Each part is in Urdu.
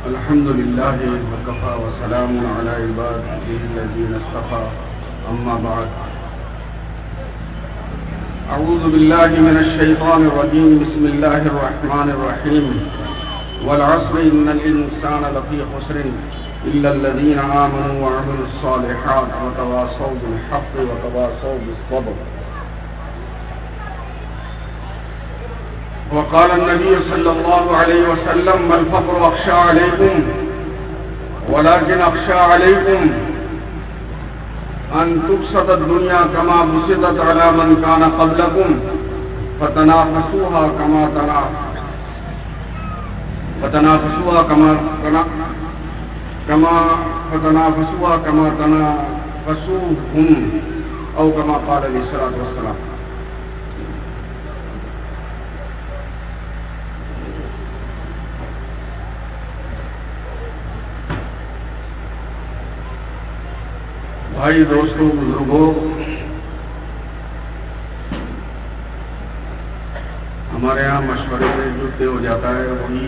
الحمد لله وكفى وسلام على عباده الذين اصطفى أما بعد أعوذ بالله من الشيطان الرجيم بسم الله الرحمن الرحيم والعصر إن الإنسان لفي خسر إلا الذين آمنوا وعملوا الصالحات وتواصوا بالحق وتواصوا بالصبر. وقال النبي صلى الله عليه وسلم ما الفقر أخشى عليكم ولكن أخشى عليكم أن تبسط الدنيا كما بسطت على من كان قبلكم فتنافسوها كما تنافسوهم أو كما قال عليه الصلاة والسلام. بھائی دوستوں بزرگوں، ہمارے یہاں مشورے میں جو طے ہو جاتا ہے وہی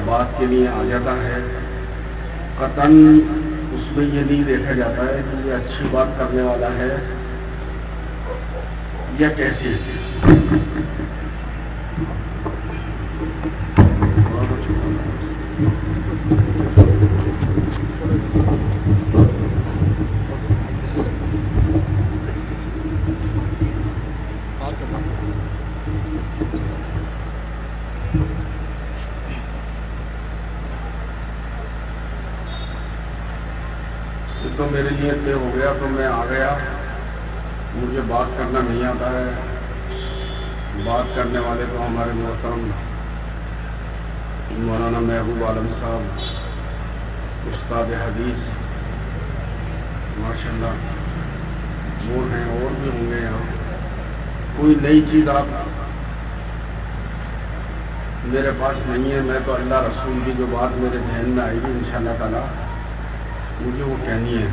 بات کے لیے آ جاتا ہے. قطعاً اس میں یہ نہیں دیکھا جاتا ہے کہ یہ اچھی بات کرنے والا ہے یا کیسی. تو میرے لیے طے ہو گیا تو میں آ گیا. مجھے بات کرنا نہیں آتا ہے. بات کرنے والے تو ہمارے محترم مولانا محبوب عالم صاحب استاد حدیث ماشاءاللہ وہ ہیں، اور بھی ہوں گے یہاں. کوئی نئی چیز آپ میرے پاس نہیں ہے. میں تو اللہ رسول کی جو بات میرے ذہن میں آئے گی انشاءاللہ تعالی مجھے وہ کہنی ہے.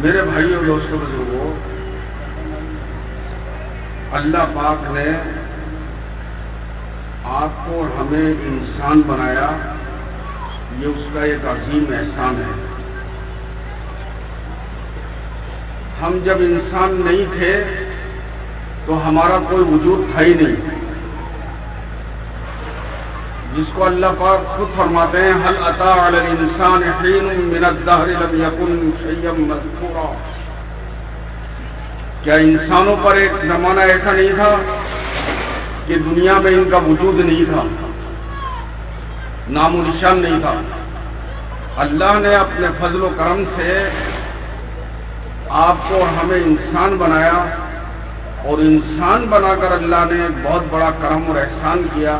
میرے بھائیوں دوستوں بزرگوں، اللہ پاک نے آپ کو اور ہمیں انسان بنایا، یہ اس کا ایک عظیم احسان ہے. ہم جب انسان نہیں تھے تو ہمارا کوئی وجود تھا ہی نہیں، جس کو اللہ پاک خود فرماتے ہیں هل اتى على الانسان حين من الدهر لم يكن شيئا مذكورا. کیا انسانوں پر ایک زمانہ ایسا نہیں تھا کہ دنیا میں ان کا وجود نہیں تھا، نام و نشان نہیں تھا. اللہ نے اپنے فضل و کرم سے آپ کو اور ہمیں انسان بنایا، اور انسان بنا کر اللہ نے بہت بڑا کرم اور احسان کیا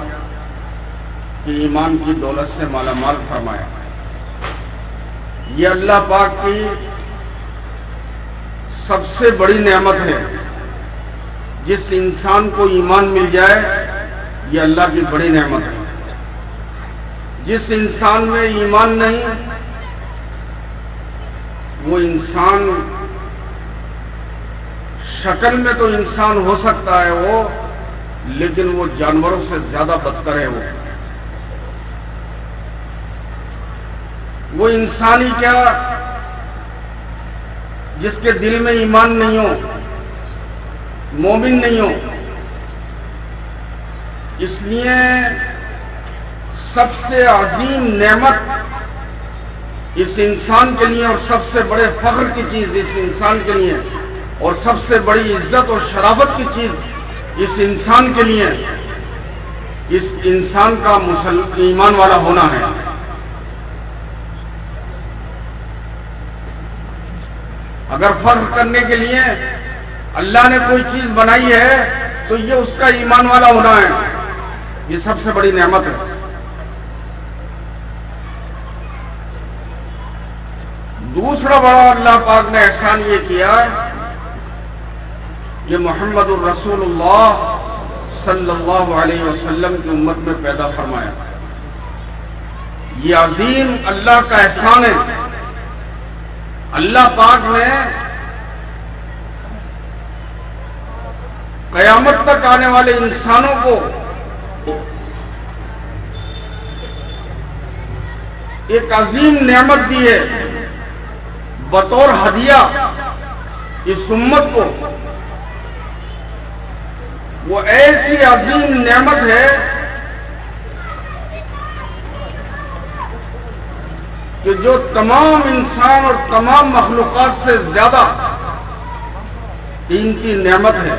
کہ ایمان کی دولت سے مالا مال فرمایا. یہ اللہ پاک کی سب سے بڑی نعمت ہے. جس انسان کو ایمان مل جائے یہ اللہ کی بڑی نعمت ہے. جس انسان میں ایمان نہیں وہ انسان شکل میں تو انسان ہو سکتا ہے وہ، لیکن وہ جانوروں سے زیادہ بدتر ہے. وہ انسانی کیا جس کے دل میں ایمان نہیں ہو، مومن نہیں ہو. اس لیے سب سے عظیم نعمت اس انسان کے لیے اور سب سے بڑے فخر کی چیز اس انسان کے لیے اور سب سے بڑی عزت اور شرافت کی چیز اس انسان کے لیے اس انسان کا ایمان والا ہونا ہے. اگر فرق کرنے کے لیے اللہ نے کوئی چیز بنائی ہے تو یہ اس کا ایمان والا ہونا ہے. یہ سب سے بڑی نعمت ہے. دوسرا بڑا اللہ پاک نے احسان یہ کیا کہ محمد الرسول اللہ صلی اللہ علیہ وسلم کی امت میں پیدا فرمایا. یہ عظیم اللہ کا احسان ہے. اللہ پاک نے قیامت تک آنے والے انسانوں کو ایک عظیم نعمت دی ہے بطور ہدیہ اس امت کو. وہ ایسی عظیم نعمت ہے کہ جو تمام انسان اور تمام مخلوقات سے زیادہ قیمتی نعمت ہے.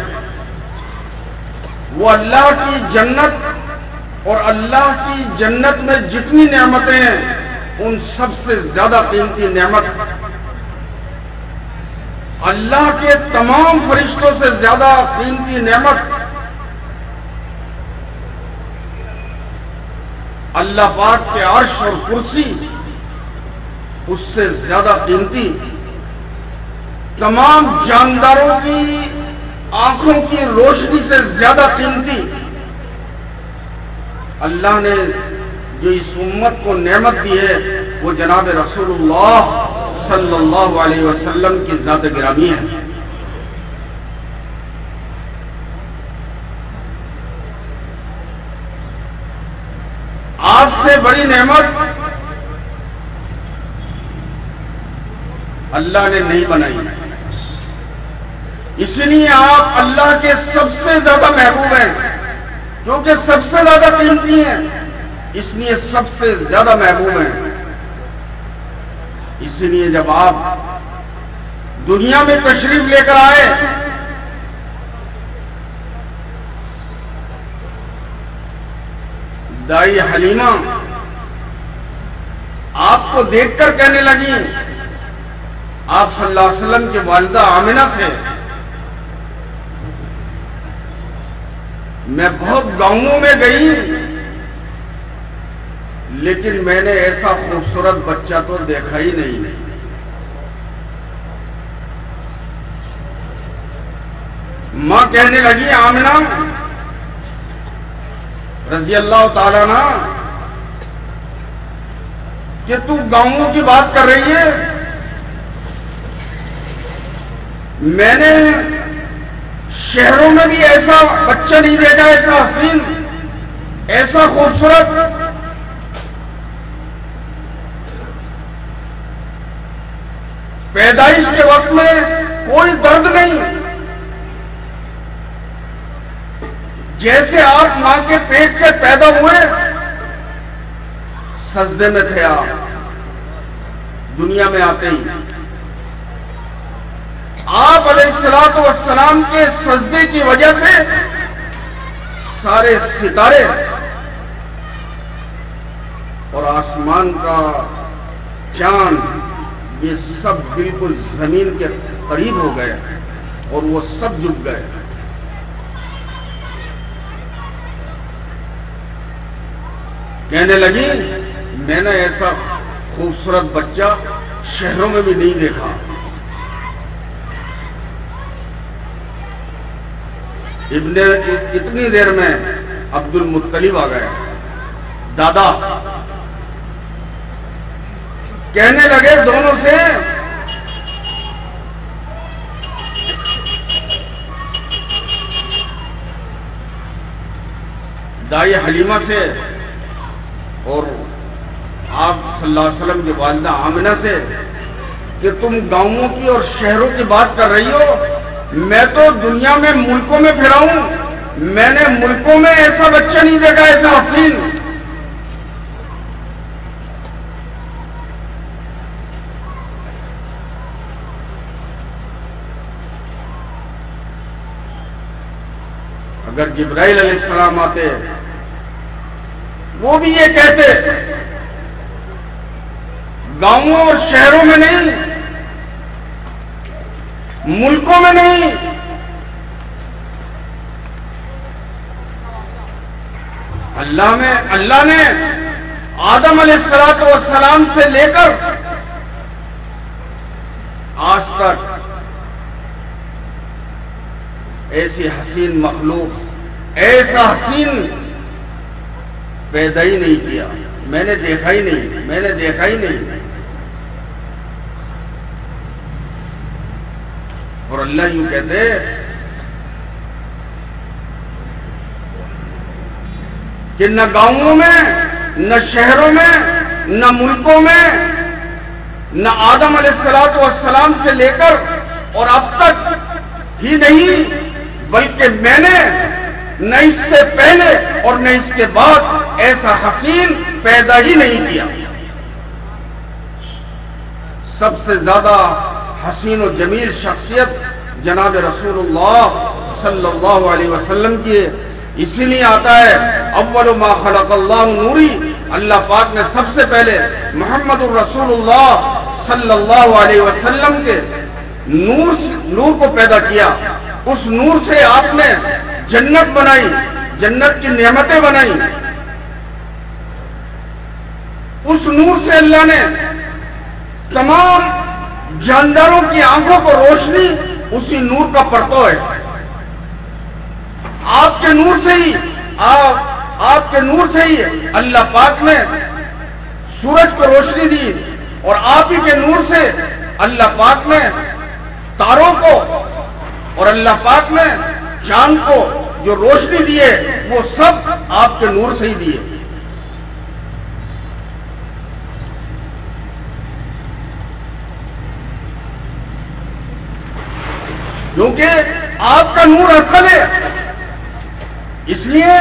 وہ اللہ کی جنت اور اللہ کی جنت میں جتنی نعمتیں ہیں ان سب سے زیادہ قیمتی نعمت اللہ کے تمام فرشتوں سے زیادہ قیمتی نعمت اللہ پاک کے عرش اور کرسی اس سے زیادہ قیمتی تمام جانداروں کی آنکھوں کی روشنی سے زیادہ قیمتی اللہ نے جو اس امت کو نعمت دی ہے وہ جناب رسول اللہ صلی اللہ علیہ وسلم کی ذات گرامی ہے. آپ سے بڑی نعمت اللہ نے نہیں بنائی، اس لیے آپ اللہ کے سب سے زیادہ محبوب ہیں کیونکہ سب سے زیادہ قیمتی ہیں، اس لیے سب سے زیادہ محبوب ہیں. اسی لیے جب آپ دنیا میں تشریف لے کر آئے دائی حلیمہ آپ کو دیکھ کر کہنے لگی، آپ صلی اللہ علیہ وسلم کی والدہ آمنہ سے میں بہت گاؤں میں گئی لیکن میں نے ایسا خوبصورت بچہ تو دیکھا ہی نہیں. ماں کہنے لگی آمنہ رضی اللہ تعالیٰ عنہ کہ تو گاؤں کی بات کر رہی ہے، میں نے شہروں میں بھی ایسا بچہ نہیں دیکھا، ایسا حسین، ایسا خوبصورت. پیدائش کے وقت میں کوئی درد نہیں، جیسے آپ ماں کے پیٹ سے پیدا ہوئے سجدے میں تھے. آپ دنیا میں آتے ہی آپ علیہ الصلوۃ والسلام کے سجدے کی وجہ سے سارے ستارے اور آسمان کا چاند یہ سب بالکل زمین کے قریب ہو گئے اور وہ سب جھک گئے. کہنے لگی میں نے ایسا خوبصورت بچہ شہروں میں بھی نہیں دیکھا. اتنی دیر میں عبد المطلب آ گئے دادا. کہنے لگے دونوں سے دائی حلیمہ سے اور آپ صلی اللہ علیہ وسلم کی والدہ آمنہ سے کہ تم گاؤں کی اور شہروں کی بات کر رہی ہو، میں تو دنیا میں ملکوں میں پھرا ہوں، میں نے ملکوں میں ایسا بچہ نہیں دیکھا ایسا حسین. اگر جبرائیل علیہ السلام آتے وہ بھی یہ کہتے گاؤں اور شہروں میں نہیں، ملکوں میں نہیں، اللہ نے آدم علیہ السلام سے لے کر آج تک ایسی حسین مخلوق، ایسا حسین پیدا ہی نہیں کیا. میں نے دیکھا ہی نہیں. اور اللہ یوں کہتے کہ نہ گاؤں میں، نہ شہروں میں، نہ ملکوں میں، نہ آدم علیہ السلام سے لے کر اور اب تک ہی نہیں، بلکہ میں نے نہ اس سے پہلے اور نہ اس کے بعد ایسا حسین پیدا ہی نہیں کیا۔ سب سے زیادہ حسین و جمیل شخصیت جناب رسول اللہ صلی اللہ علیہ وسلم کی ہے۔ اسی لیے آتا ہے اول ما خلق اللہ نوری، اللہ پاک نے سب سے پہلے محمد الرسول اللہ صلی اللہ علیہ وسلم کے نور کو پیدا کیا۔ اس نور سے آپ نے جنت بنائی، جنت کی نعمتیں بنائی۔ اس نور سے اللہ نے تمام جانداروں کی آنکھوں کو روشنی اسی نور کا پرتو ہے۔ آپ کے نور سے ہی آپ کے نور سے ہی اللہ پاک نے سورج کو روشنی دی، اور آپ ہی کے نور سے اللہ پاک نے تاروں کو اور اللہ پاک نے چاند کو جو روشنی دیے وہ سب آپ کے نور سے ہی دیے۔ کیونکہ آپ کا نور اصل ہے، اس لیے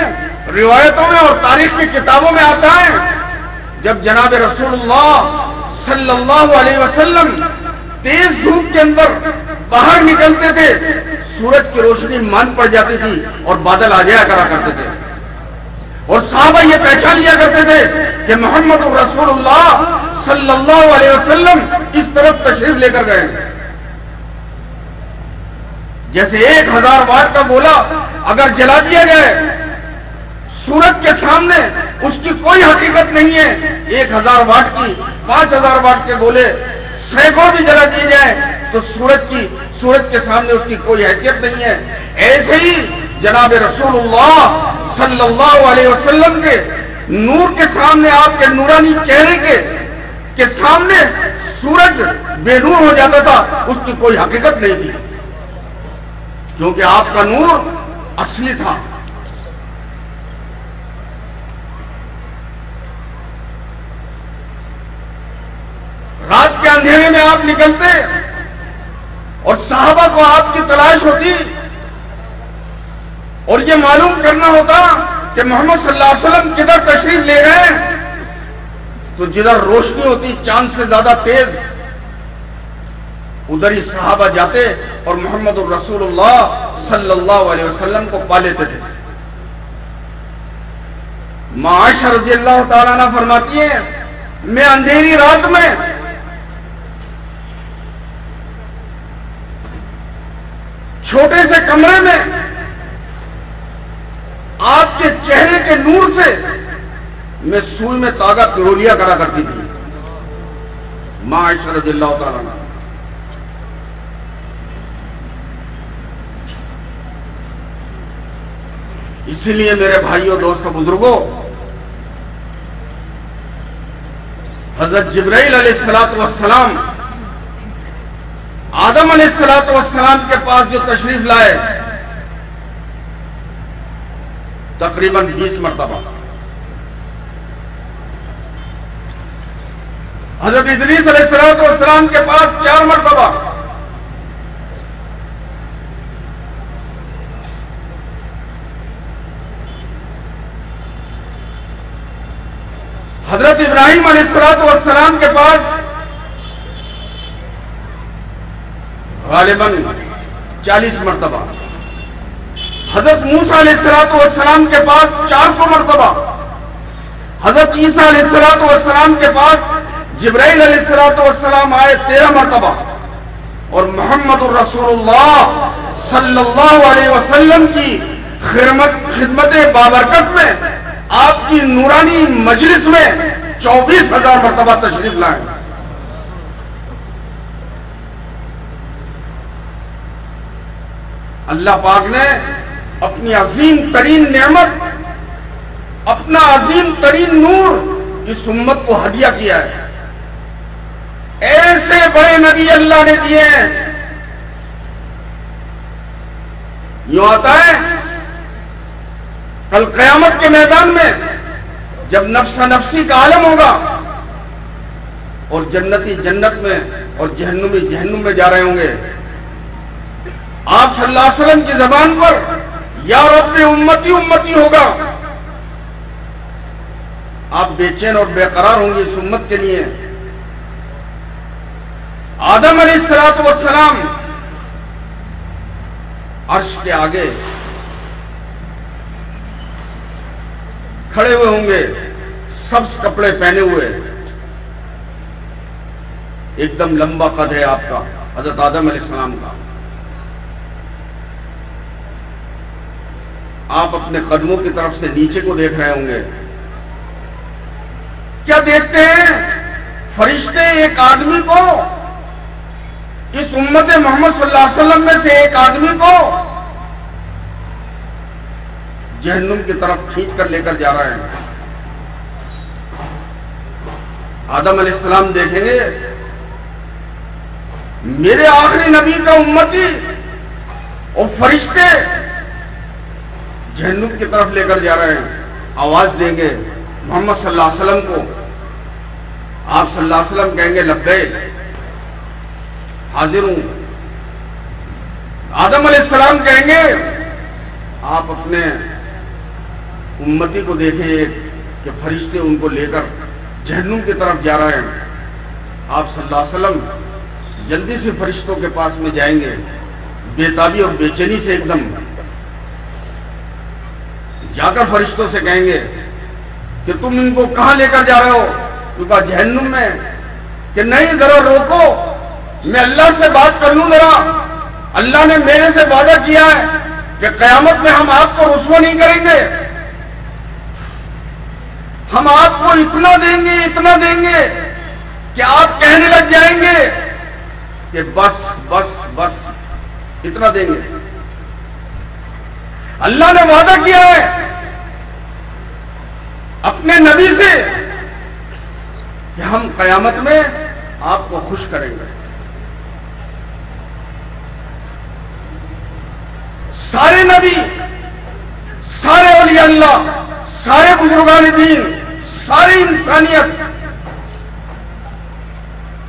روایتوں میں اور تاریخ کی کتابوں میں آتا ہے جب جناب رسول اللہ صلی اللہ علیہ وسلم تیز دھوپ کے اندر باہر نکلتے تھے، سورج کی روشنی مان پڑ جاتی تھی اور بادل آ جایا کرا کرتے تھے، اور صحابہ یہ پہچان لیا کرتے تھے کہ محمد رسول اللہ صلی اللہ علیہ وسلم اس طرف تشریف لے کر گئے۔ جیسے 1000 واٹ کا گولا اگر جلا دیا جائے سورج کے سامنے، اس کی کوئی حقیقت نہیں ہے۔ 1000 واٹ کی 5000 واٹ کے گولے سینکڑوں بھی جلا دیے جائیں تو سورج کے سامنے اس کی کوئی حیثیت نہیں ہے۔ ایسے ہی جناب رسول اللہ صلی اللہ علیہ وسلم کے نور کے سامنے، آپ کے نورانی چہرے کے سامنے سورج بے نور ہو جاتا تھا، اس کی کوئی حقیقت نہیں تھی، کیونکہ آپ کا نور اصلی تھا۔ رات کے اندھیرے میں آپ نکلتے اور صحابہ کو آپ کی تلاش ہوتی اور یہ معلوم کرنا ہوتا کہ محمد صلی اللہ علیہ وسلم کدھر تشریف لے گئے، تو جدھر روشنی ہوتی چاند سے زیادہ تیز ادھر ہی صحابہ جاتے اور محمد الرسول اللہ صلی اللہ علیہ وسلم کو پا لیتے تھے۔ عائشہ رضی اللہ تعالیٰ عنہ فرماتی ہیں، میں اندھیری رات میں چھوٹے سے کمرے میں آپ کے چہرے کے نور سے میں سوئی میں تاغا پرو لیا کرا کرتی تھی۔ عائشہ رضی اللہ تعالیٰ عنہ۔ اسی لیے میرے بھائیوں، دوستوں، بزرگوں، حضرت جبرائیل علیہ السلام آدم علیہ السلام کے پاس جو تشریف لائے تقریباً 20 مرتبہ، حضرت ادریس علیہ السلام کے پاس 4 مرتبہ، حضرت ابراہیم علیہ السلام کے پاس غالباً 40 مرتبہ، حضرت موسیٰ علیہ السلام کے پاس 400 مرتبہ، حضرت عیسیٰ علیہ السلام کے پاس جبرائیل علیہ السلام آئے 13 مرتبہ، اور محمد الرسول اللہ صلی اللہ علیہ وسلم کی خدمت بابرکت میں آپ کی نورانی مجلس میں 24,000 مرتبہ تشریف لائے۔ اللہ پاک نے اپنی عظیم ترین نعمت، اپنا عظیم ترین نور اس امت کو ہدیہ کیا ہے۔ ایسے بڑے نبی اللہ نے دیے ہیں۔ یوں آتا ہے کل قیامت کے میدان میں جب نفس نفسی کا عالم ہوگا اور جنتی جنت میں اور جہنمی جہنم میں جا رہے ہوں گے، آپ صلی اللہ علیہ وسلم کی زبان پر یا رب امتی امتی ہوگا، آپ بے چین اور بے قرار ہوں گے اس امت کے لیے۔ آدم علیہ الصلوۃ والسلام عرش کے آگے کھڑے ہوئے ہوں گے، سبز کپڑے پہنے ہوئے، ایک دم لمبا قد ہے آپ کا، حضرت آدم علیہ السلام کا۔ آپ اپنے قدموں کی طرف سے نیچے کو دیکھ رہے ہوں گے، کیا دیکھتے ہیں؟ فرشتے ایک آدمی کو، اس امت محمد صلی اللہ علیہ وسلم میں سے ایک آدمی کو جہنم کی طرف کھینچ کر لے کر جا رہے ہیں۔ آدم علیہ السلام دیکھیں گے میرے آخری نبی کا امتی اور فرشتے جہنم کی طرف لے کر جا رہے ہیں۔ آواز دیں گے محمد صلی اللہ علیہ وسلم کو، آپ صلی اللہ علیہ وسلم کہیں گے لبیک، حاضر ہوں۔ آدم علیہ السلام کہیں گے آپ اپنے امتی کو دیکھیں کہ فرشتے ان کو لے کر جہنم کی طرف جا رہے ہیں۔ آپ صلی اللہ علیہ وسلم جلدی سے فرشتوں کے پاس میں جائیں گے، بے تابی اور بے چینی سے ایک دم جا کر فرشتوں سے کہیں گے کہ تم ان کو کہاں لے کر جا رہے ہو؟ تو کہا جہنم میں۔ کہ نہیں، ذرا روکو، میں اللہ سے بات کر لوں ذرا۔ اللہ نے میرے سے وعدہ کیا ہے کہ قیامت میں ہم آپ کو رسوا نہیں کریں گے، ہم آپ کو اتنا دیں گے کہ آپ کہنے لگ جائیں گے کہ بس بس بس، اتنا دیں گے۔ اللہ نے وعدہ کیا ہے اپنے نبی سے کہ ہم قیامت میں آپ کو خوش کریں گے۔ سارے نبی، سارے اولیاء اللہ، سارے بزرگان دین، ساری انسانیت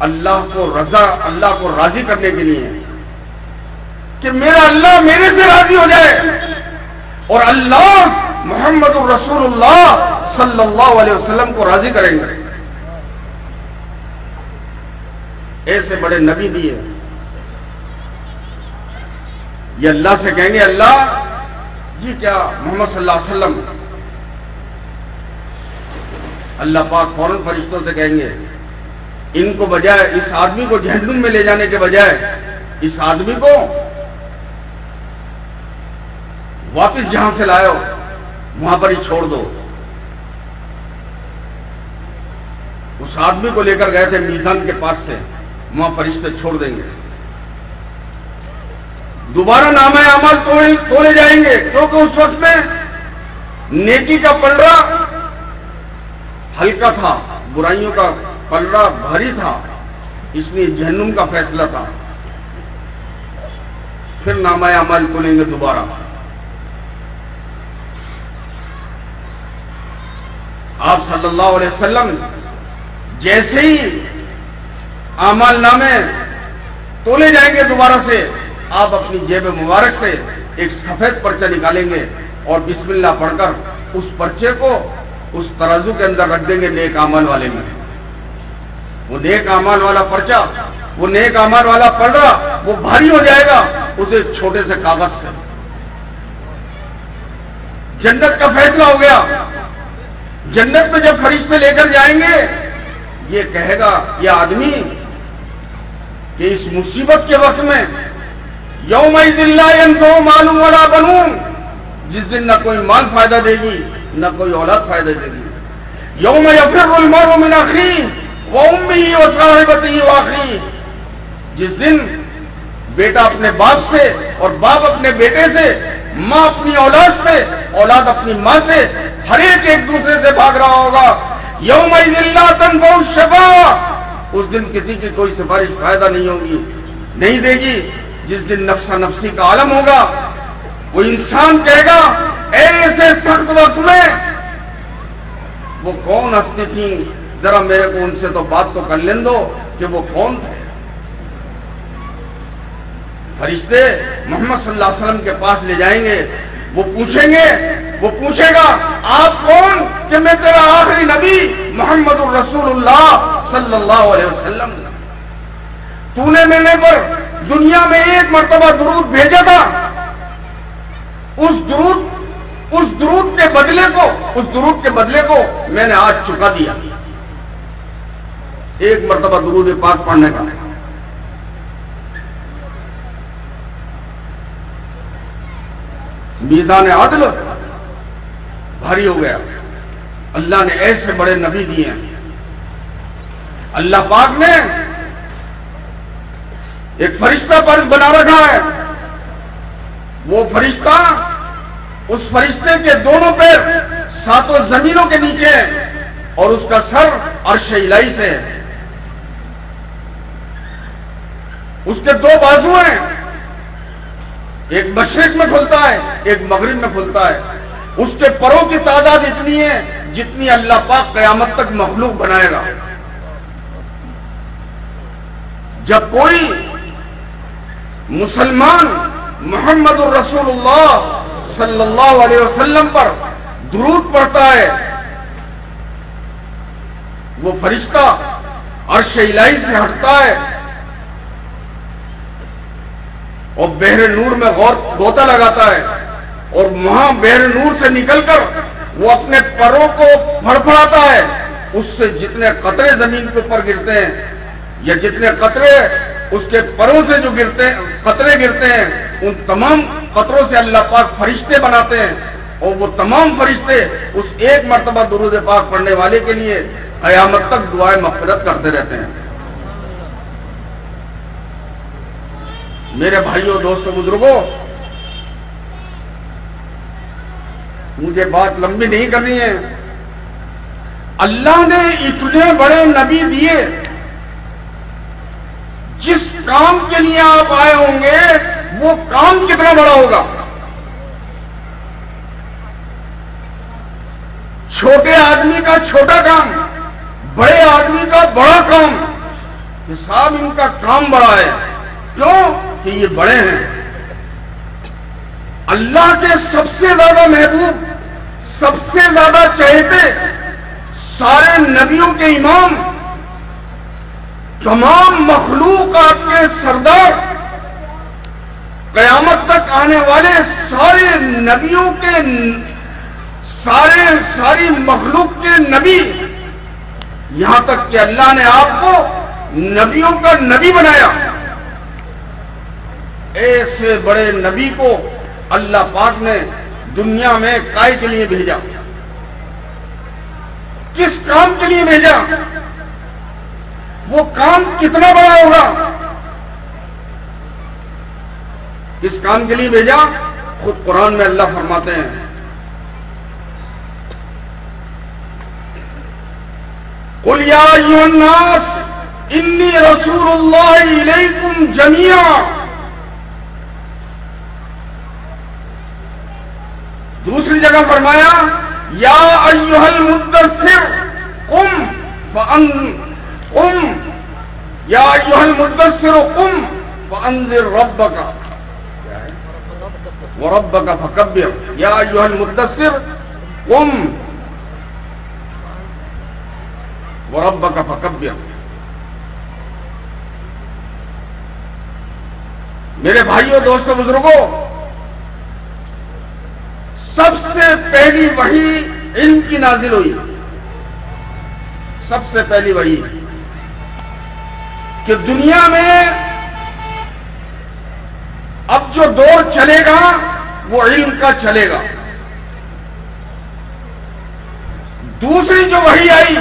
اللہ کو راضی کرنے کے لیے کہ میرا اللہ میرے سے راضی ہو جائے اور اللہ محمد الرسول اللہ صلی اللہ علیہ وسلم کو راضی کریں گے۔ ایسے بڑے نبی دیے، یہ اللہ سے کہیں گے اللہ جی کیا محمد صلی اللہ علیہ وسلم، اللہ پاک فوراً فرشتوں سے کہیں گے ان کو بجائے اس آدمی کو جہنم میں لے جانے کے بجائے اس آدمی کو واپس جہاں سے لائے ہو وہاں پر ہی چھوڑ دو۔ اس آدمی کو لے کر گئے تھے میزان کے پاس سے، وہاں فرشتے چھوڑ دیں گے۔ دوبارہ نامہ اعمال تولے جائیں گے، کیونکہ اس وقت میں نیکی کا پلڑا ہلکا تھا، برائیوں کا پلڑا بھاری تھا، اس لیے جہنم کا فیصلہ تھا۔ پھر نامہ اعمال تولیں گے دوبارہ۔ آپ صلی اللہ علیہ وسلم جیسے ہی اعمال نامے تولے جائیں گے دوبارہ سے، آپ اپنی جیب مبارک سے ایک سفید پرچہ نکالیں گے اور بسم اللہ پڑھ کر اس پرچے کو اس ترازو کے اندر رکھ دیں گے نیک اعمال والے میں۔ وہ نیک اعمال والا پرچہ، وہ نیک اعمال والا پلڑا وہ بھاری ہو جائے گا اسے چھوٹے سے کاغذ سے۔ جنت کا فیصلہ ہو گیا۔ جنت میں جب فرشتے لے کر جائیں گے، یہ کہے گا یہ آدمی کہ اس مصیبت کے وقت میں یومئذ لا ینفع مال ولا بنون، جس دن نہ کوئی مال فائدہ دے گی نہ کوئی اولاد فائدہ دے گی۔ یوم یفر المرء من اخیہ وامہ وصاحبتہ واخیہ، جس دن بیٹا اپنے باپ سے اور باپ اپنے بیٹے سے، ماں اپنی اولاد سے، اولاد اپنی ماں سے، ہر ایک دوسرے سے بھاگ رہا ہوگا۔ یومئذ لا تنفع الشفاعہ، اس دن کسی کی کوئی سفارش فائدہ نہیں ہوگی، نہیں دے گی۔ جس دن نفس نفسی کا عالم ہوگا، وہ انسان کہے گا ایسے سخت وقت میں وہ کون ہستی تھی؟ ذرا میرے کو ان سے تو بات تو کر لیں دو کہ وہ کون تھے۔ فرشتے محمد صلی اللہ علیہ وسلم کے پاس لے جائیں گے، وہ پوچھیں گے، وہ پوچھے گا آپ کون؟ کہ میں تیرا آخری نبی محمد الرسول اللہ صلی اللہ علیہ وسلم، تو نے میرے پر دنیا میں ایک مرتبہ درود بھیجا تھا، اس درود کے بدلے کو میں نے آج چکا دیا، ایک مرتبہ درود پاک پڑھنے کا۔ میزان عدل بھاری ہو گیا۔ اللہ نے ایسے بڑے نبی دیے ہیں۔ اللہ پاک نے ایک فرشتہ پر بنا رکھا ہے، وہ فرشتہ، اس فرشتے کے دونوں پیر ساتوں زمینوں کے نیچے ہیں اور اس کا سر عرش الہی سے ہے، اس کے دو بازو ہیں، ایک مشرق میں کھلتا ہے ایک مغرب میں کھلتا ہے، اس کے پروں کی تعداد اتنی ہے جتنی اللہ پاک قیامت تک مخلوق بنائے گا۔ جب کوئی مسلمان محمد الرسول اللہ صلی اللہ علیہ وسلم پر درود پڑھتا ہے، وہ فرشتہ عرش الہی سے ہٹتا ہے اور بحر نور میں غوطہ لگاتا ہے، اور وہاں بحر نور سے نکل کر وہ اپنے پروں کو پھڑپھڑاتا ہے، اس سے جتنے قطرے زمین کے اوپر گرتے ہیں یا جتنے قطرے اس کے پروں سے جو قطرے گرتے ہیں، ان تمام قطروں سے اللہ پاک فرشتے بناتے ہیں، اور وہ تمام فرشتے اس ایک مرتبہ درود پاک پڑھنے والے کے لیے قیامت تک دعائیں مغفرت کرتے رہتے ہیں۔ میرے بھائیوں، دوستوں، بزرگوں، مجھے بات لمبی نہیں کرنی ہے۔ اللہ نے اتنے بڑے نبی دیے، جس کام کے لیے آپ آئے ہوں گے وہ کام کتنا بڑا ہوگا۔ چھوٹے آدمی کا چھوٹا کام، بڑے آدمی کا بڑا کام، صاحب ان کا کام بڑا ہے، کیوں کہ یہ بڑے ہیں۔ اللہ کے سب سے زیادہ محبوب، سب سے زیادہ چہیتے، سارے نبیوں کے امام، تمام مخلوقات کے سردار، قیامت تک آنے والے سارے نبیوں کے ساری مخلوق کے نبی، یہاں تک کہ اللہ نے آپ کو نبیوں کا نبی بنایا۔ ایسے بڑے نبی کو اللہ پاک نے دنیا میں کائے کے لیے بھیجا؟ کس کام کے لیے بھیجا؟ وہ کام کتنا بڑا ہوگا؟ کس کام کے لیے بھیجا؟ خود قرآن میں اللہ فرماتے ہیں، قُلْ يَا أَيُّهَا النَّاسُ إِنِّي رَسُولُ اللَّهِ إِلَيْكُمْ جَمِيعًا۔ دوسری جگہ فرمایا، یا ایھا المدثر قم یا ایھا المدثر قم فانذر ربک وربک فکبر، یا ایھا المدثر قم وربک فکبر۔ میرے بھائیوں، دوستوں، بزرگوں، سب سے پہلی وحی علم کی نازل ہوئی، سب سے پہلی وحی کہ دنیا میں اب جو دور چلے گا وہ علم کا چلے گا۔ دوسری جو وحی آئی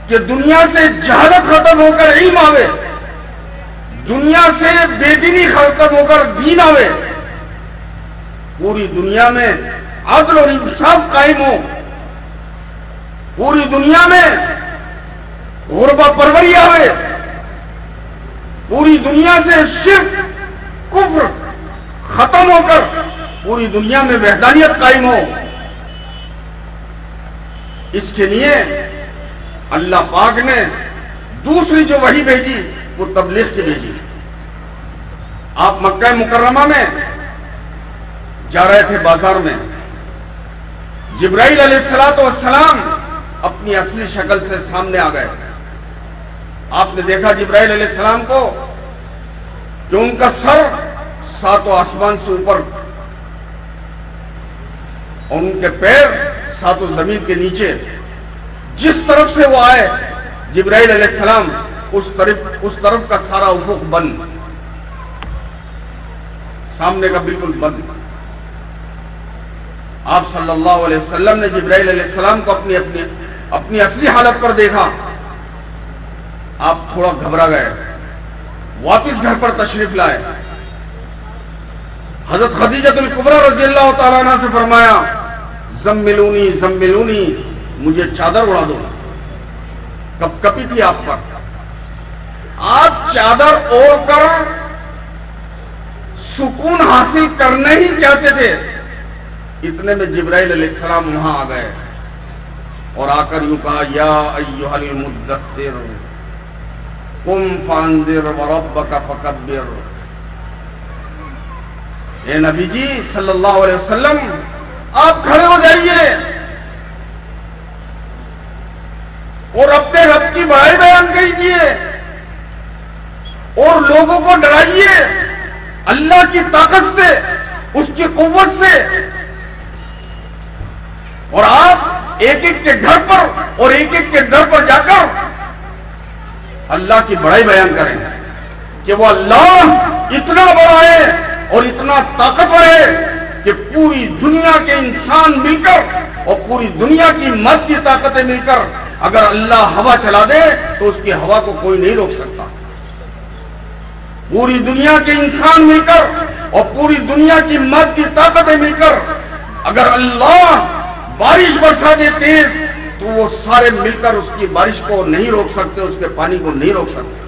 کہ دنیا سے جہالت ختم ہو کر علم آوے، دنیا سے بے دینی ختم ہو کر دین آوے، پوری دنیا میں عدل اور انصاف قائم ہو، پوری دنیا میں غربہ پروری آوے، پوری دنیا سے شرک کفر ختم ہو کر پوری دنیا میں وحدانیت قائم ہو، اس کے لیے اللہ پاک نے دوسری جو وحی بھیجی وہ تبلیغ سے بھیجی۔ آپ مکہ مکرمہ میں جا رہے تھے بازار میں، جبرائیل علیہ السلام اپنی اصلی شکل سے سامنے آ گئے۔ آپ نے دیکھا جبرائیل علیہ السلام کو کہ ان کا سر 7 آسمان سے اوپر اور ان کے پیر 7 زمین کے نیچے، جس طرف سے وہ آئے جبرائیل علیہ السلام اس طرف کا سارا افق بند، سامنے کا بالکل بند۔ آپ صلی اللہ علیہ وسلم نے جبرائیل علیہ السلام کو اپنی اصلی حالت پر دیکھا، آپ تھوڑا گھبرا گئے، واپس گھر پر تشریف لائے۔ حضرت خدیجہ الکبریٰ رضی اللہ تعالیٰ عنہ سے فرمایا، زملونی زملونی، مجھے چادر اڑا دو۔ کب کپی تھی آپ پر، آپ چادر اوڑھ کر سکون حاصل کرنا ہی چاہتے تھے، اتنے میں جبرائیل علیہ السلام وہاں آ گئے اور آ کر یوں کہا، یا ایھا المدثر قم فانذر وربک فکبر۔ اے نبی جی صلی اللہ علیہ وسلم، آپ کھڑے ہو جائیے اور اپنے رب کی بڑائی بیان کیجیے اور لوگوں کو ڈرائیے اللہ کی طاقت سے، اس کی قوت سے، اور آپ ایک ایک کے گھر پر اور ایک ایک کے در پر جا کر اللہ کی بڑائی بیان کریں کہ وہ اللہ اتنا بڑا ہے اور اتنا طاقتور ہے کہ پوری دنیا کے انسان مل کر اور پوری دنیا کی مرد کی طاقتیں مل کر اگر اللہ ہوا چلا دے تو اس کی ہوا کو کوئی نہیں روک سکتا۔ پوری دنیا کے انسان مل کر اور پوری دنیا کی مرد کی طاقتیں مل کر اگر اللہ بارش برسا دے تیز تو وہ سارے مل کر اس کی بارش کو نہیں روک سکتے، اس کے پانی کو نہیں روک سکتے۔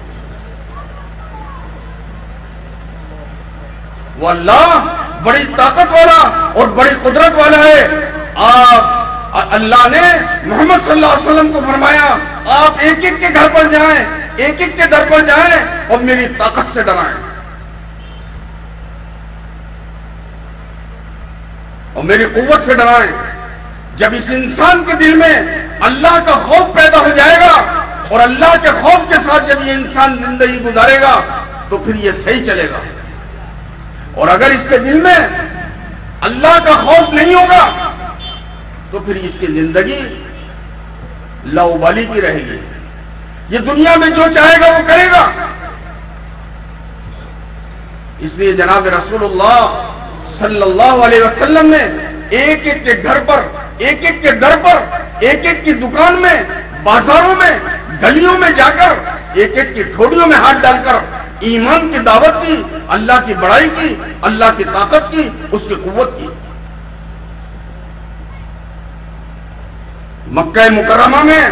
وہ اللہ بڑی طاقت والا اور بڑی قدرت والا ہے۔ اللہ نے محمد صلی اللہ علیہ وسلم کو فرمایا، آپ ایک ایک کے گھر پر جائیں، ایک ایک کے در پر جائیں اور میری طاقت سے ڈرائیں اور میری قوت سے ڈرائیں۔ جب اس انسان کے دل میں اللہ کا خوف پیدا ہو جائے گا اور اللہ کے خوف کے ساتھ جب یہ انسان زندگی گزارے گا تو پھر یہ صحیح چلے گا، اور اگر اس کے دل میں اللہ کا خوف نہیں ہوگا تو پھر اس کی زندگی لاؤبالی کی رہے گی، یہ دنیا میں جو چاہے گا وہ کرے گا۔ اس لیے جناب رسول اللہ صلی اللہ علیہ وسلم نے ایک ایک کے گھر پر، ایک ایک کے در پر، ایک ایک کی دکان میں، بازاروں میں، گلیوں میں جا کر ایک ایک کی ٹھوڑیوں میں ہاتھ ڈال کر ایمان کی دعوت کی، اللہ کی بڑائی کی، اللہ کی طاقت کی، اس کی قوت کی۔ مکہ مکرمہ میں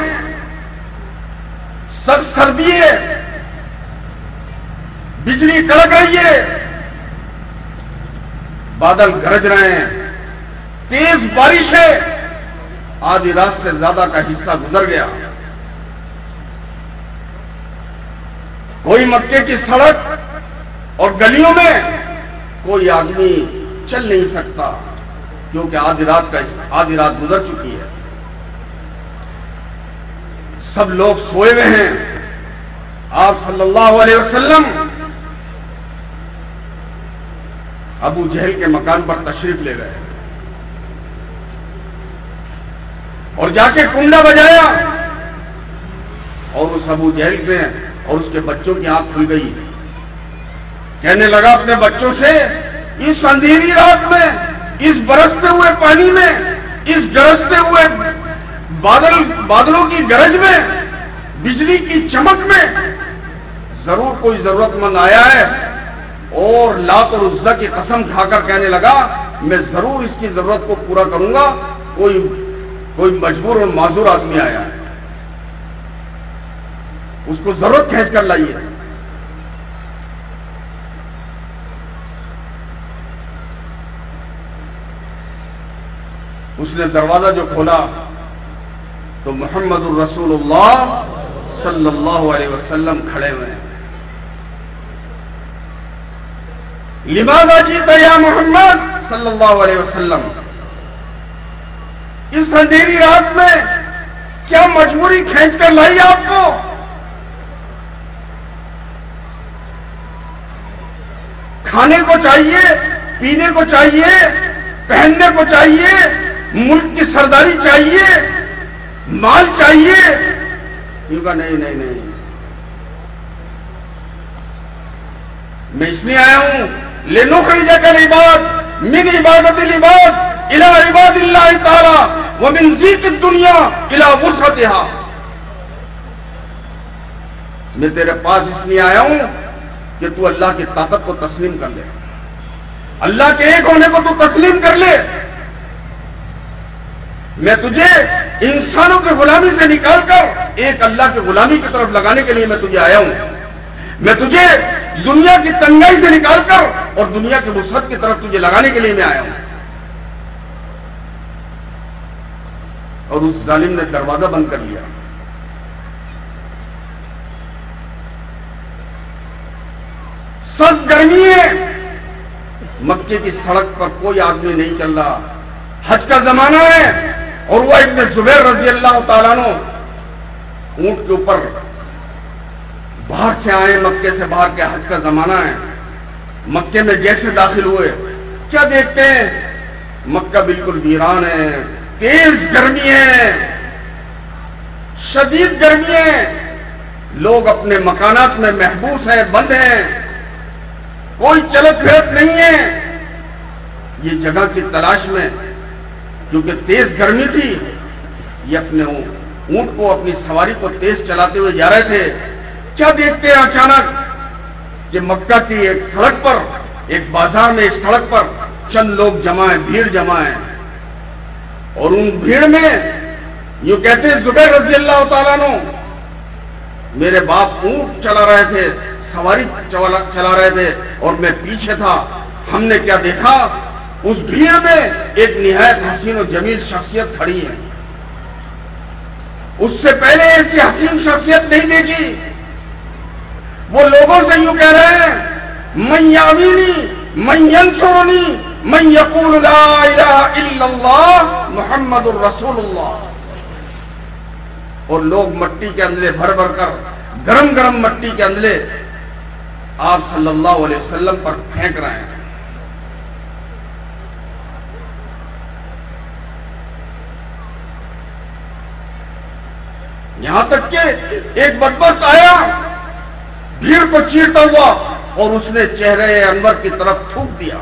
سخت سردی ہے، بجلی کڑک رہی ہے، بادل گرج رہے ہیں، تیز بارش ہے، آدھی رات سے زیادہ کا حصہ گزر گیا۔ کوئی مکے کی سڑک اور گلیوں میں کوئی آدمی چل نہیں سکتا کیونکہ آدھی رات گزر چکی ہے، سب لوگ سوئے ہوئے ہیں۔ آپ صلی اللہ علیہ وسلم ابو جہل کے مکان پر تشریف لے گئے اور جا کے کنڈا بجایا، اور اس ابو جہل سے اور اس کے بچوں کی آنکھ کھل گئی۔ کہنے لگا اپنے بچوں سے، اس اندھیری رات میں، اس برستے ہوئے پانی میں، اس گرجتے ہوئے بادلوں کی گرج میں، بجلی کی چمک میں ضرور کوئی ضرورت مند آیا ہے، اور لات اور عزا کی قسم کھا کر کہنے لگا میں ضرور اس کی ضرورت کو پورا کروں گا، کوئی مجبور اور معذور آدمی آیا ہے، اس کو ضرورت کھینچ کر لائیے۔ اس نے دروازہ جو کھولا تو محمد الرسول اللہ صلی اللہ علیہ وسلم کھڑے ہوئے ہیں. لماذا جیت یا محمد صلی اللہ علیہ وسلم؟ اس اندھیری رات میں کیا مجبوری کھینچ کر لائی آپ کو؟ کھانے کو چاہیے، پینے کو چاہیے، پہننے کو چاہیے، ملک کی سرداری چاہیے، مال چاہیے. یوں کہا نہیں نہیں نہیں، میں اس لیے آیا ہوں لنخرجک العباد من عبادت العباد الى عباد اللہ تعالی ومن ضیق الدنیا الى وسعتها. میں تیرے پاس اس لیے آیا ہوں کہ تو اللہ کی طاقت کو تسلیم کر لے، اللہ کے ایک ہونے کو تو تسلیم کر لے. میں تجھے انسانوں کی غلامی سے نکال کر ایک اللہ کی غلامی کی طرف لگانے کے لیے میں تجھے آیا ہوں. میں تجھے دنیا کی تنگائی سے نکال کر اور دنیا کی وسعت کی طرف تجھے لگانے کے لیے میں آیا ہوں. اور اس ظالم نے دروازہ بند کر لیا. سخت گرمی ہے، مکے کی سڑک پر کوئی آدمی نہیں چل رہا. حج کا زمانہ ہے اور وہ ابن زبیر رضی اللہ تعالیٰ عنہ اونٹ کے اوپر باہر سے آئے، مکے سے باہر کے. حج کا زمانہ ہے. مکے میں جیسے داخل ہوئے کیا دیکھتے ہیں؟ مکہ بالکل ویران ہے، تیز گرمی ہے، شدید گرمی ہے. لوگ اپنے مکانات میں محبوس ہیں، بند ہیں، کوئی چلت پھرت نہیں ہے. یہ جگہ کی تلاش میں کیونکہ تیز گرمی تھی، یہ اپنے اونٹ کو، اپنی سواری کو تیز چلاتے ہوئے جا رہے تھے. کیا دیکھتے ہیں اچانک کہ مکہ کی ایک سڑک پر، ایک بازار میں ایک سڑک پر چند لوگ جمع ہیں، بھیڑ جمع ہے. اور ان بھیڑ میں یوں کہتے ہیں زبیر رضی اللہ تعالیٰ عنہ میرے باپ اونٹ چلا رہے تھے، سواری چلا رہے تھے اور میں پیچھے تھا. ہم نے کیا دیکھا؟ اس بھیڑ میں ایک نہایت حسین و جمیل شخصیت کھڑی ہے. اس سے پہلے ایسی حسین شخصیت نہیں دیکھی. وہ لوگوں سے یوں کہہ رہے ہیں من یعوینی من ینصرنی من یقول لا الہ الا اللہ محمد الرسول اللہ. اور لوگ مٹی کے اندلے بھر بھر کر، گرم گرم مٹی کے اندلے آپ صلی اللہ علیہ وسلم پر پھینک رہے ہیں. یہاں تک کہ ایک بدبخت آیا بھیڑ کو چیرتا ہوا اور اس نے چہرے انور کی طرف تھوک دیا.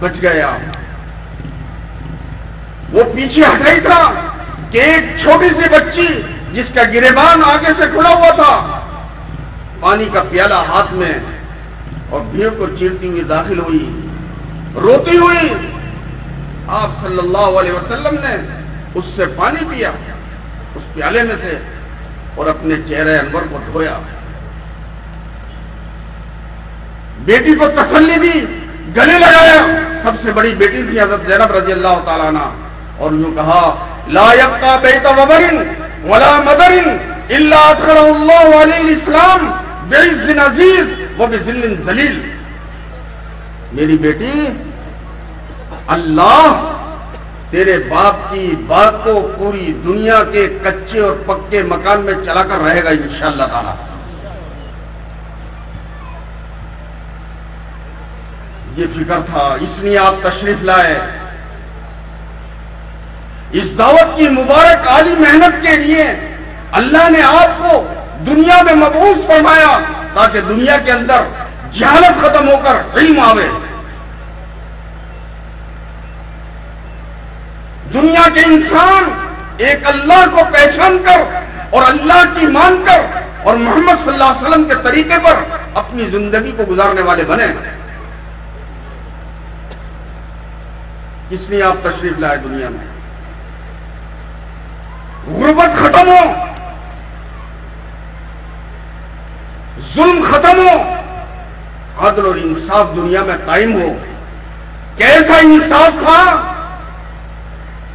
بچ گیا. وہ پیچھے ہٹا ہی تھا کہ ایک چھوٹی سی بچی جس کا گریبان آگے سے کھلا ہوا تھا، پانی کا پیالہ ہاتھ میں، اور بھیڑ کو چیرتی ہوئی داخل ہوئی، روتی ہوئی. آپ صلی اللہ علیہ وسلم نے اس سے پانی پیا، اس پیالے میں سے، اور اپنے چہرے انور کو دھویا. بیٹی کو تسلی دی، گلے لگایا. سب سے بڑی بیٹی تھی حضرت زینب رضی اللہ تعالیٰ عنہ. اور یوں کہا لا یبقى بیت وبر ولا مدر الا ادخلہ اللہ علیہ الاسلام بعز عزیز وبذل ذلیل. میری بیٹی، اللہ تیرے باپ کی بات کو پوری دنیا کے کچے اور پکے مکان میں چلا کر رہے گا انشاءاللہ تعالی. یہ فکر تھا، اس لیے آپ تشریف لائے. اس دعوت کی مبارک عالی محنت کے لیے اللہ نے آپ کو دنیا میں مبعوث فرمایا تاکہ دنیا کے اندر جہالت ختم ہو کر علم آوے. دنیا کے انسان ایک اللہ کو پہچان کر اور اللہ کی مان کر اور محمد صلی اللہ علیہ وسلم کے طریقے پر اپنی زندگی کو گزارنے والے بنے. اس لیے آپ تشریف لائے دنیا میں. غربت ختم ہو، ظلم ختم ہو، عدل اور انصاف دنیا میں قائم ہو. کیسا انصاف تھا؟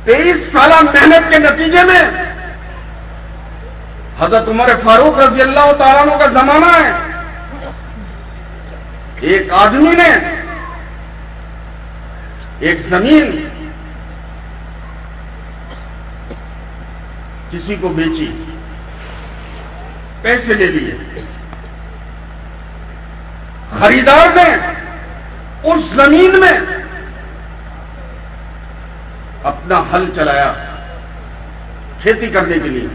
23 سالہ محنت کے نتیجے میں حضرت عمر فاروق رضی اللہ تعالیٰ عنہ کا زمانہ ہے، ایک آدمی نے ایک زمین کسی کو بیچی، پیسے لے لیے، خریدار نے اس زمین میں اپنا ہل چلایا کھیتی کرنے کے لیے۔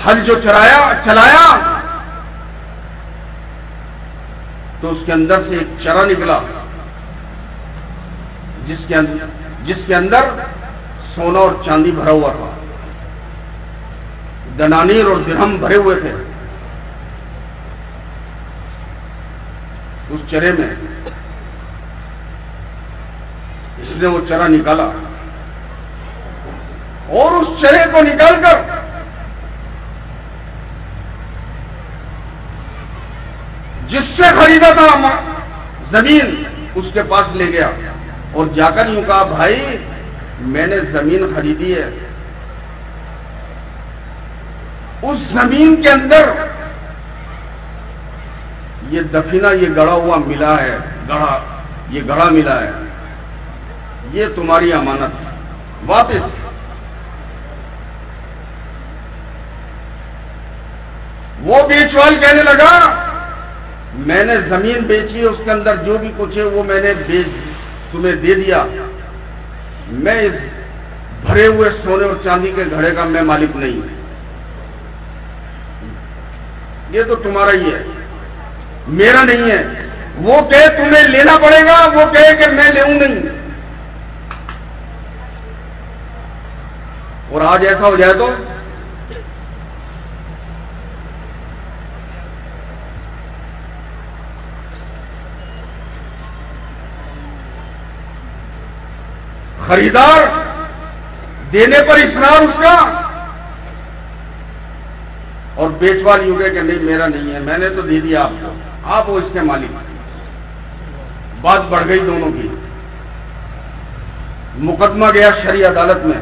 ہل جو چلایا تو اس کے اندر سے ایک چرا نکلا جس کے اندر سونا اور چاندی بھرا ہوا تھا، دنانیر اور درہم بھرے ہوئے تھے۔ اس چرے میں اس نے وہ چرا نکالا اور اس چرے کو نکال کر جس سے خریدا تھا زمین اس کے پاس لے گیا اور جا کر یوں کہا، بھائی میں نے زمین خریدی ہے، اس زمین کے اندر یہ دفینہ، یہ گڑا ہوا ملا ہے، یہ گڑا ملا ہے، یہ تمہاری امانت واپس۔ وہ بیچوال کہنے لگا، میں نے زمین بیچی، اس کے اندر جو بھی کچھ ہے وہ میں نے تمہیں دے دیا، میں اس بھرے ہوئے سونے اور چاندی کے گھڑے کا میں مالک نہیں، یہ تو تمہارا ہی ہے، میرا نہیں ہے۔ وہ کہے تمہیں لینا پڑے گا، وہ کہے کہ میں لوں نہیں۔ اور آج ایسا ہو جائے تو خریدار دینے پر اصرار اس کا، اور بیچوال یوں کہ نہیں میرا نہیں ہے، میں نے تو دے دیا آپ کو، آپ وہ اس کے مالک۔ بات بڑھ گئی دونوں کی، مقدمہ گیا شرعی عدالت میں۔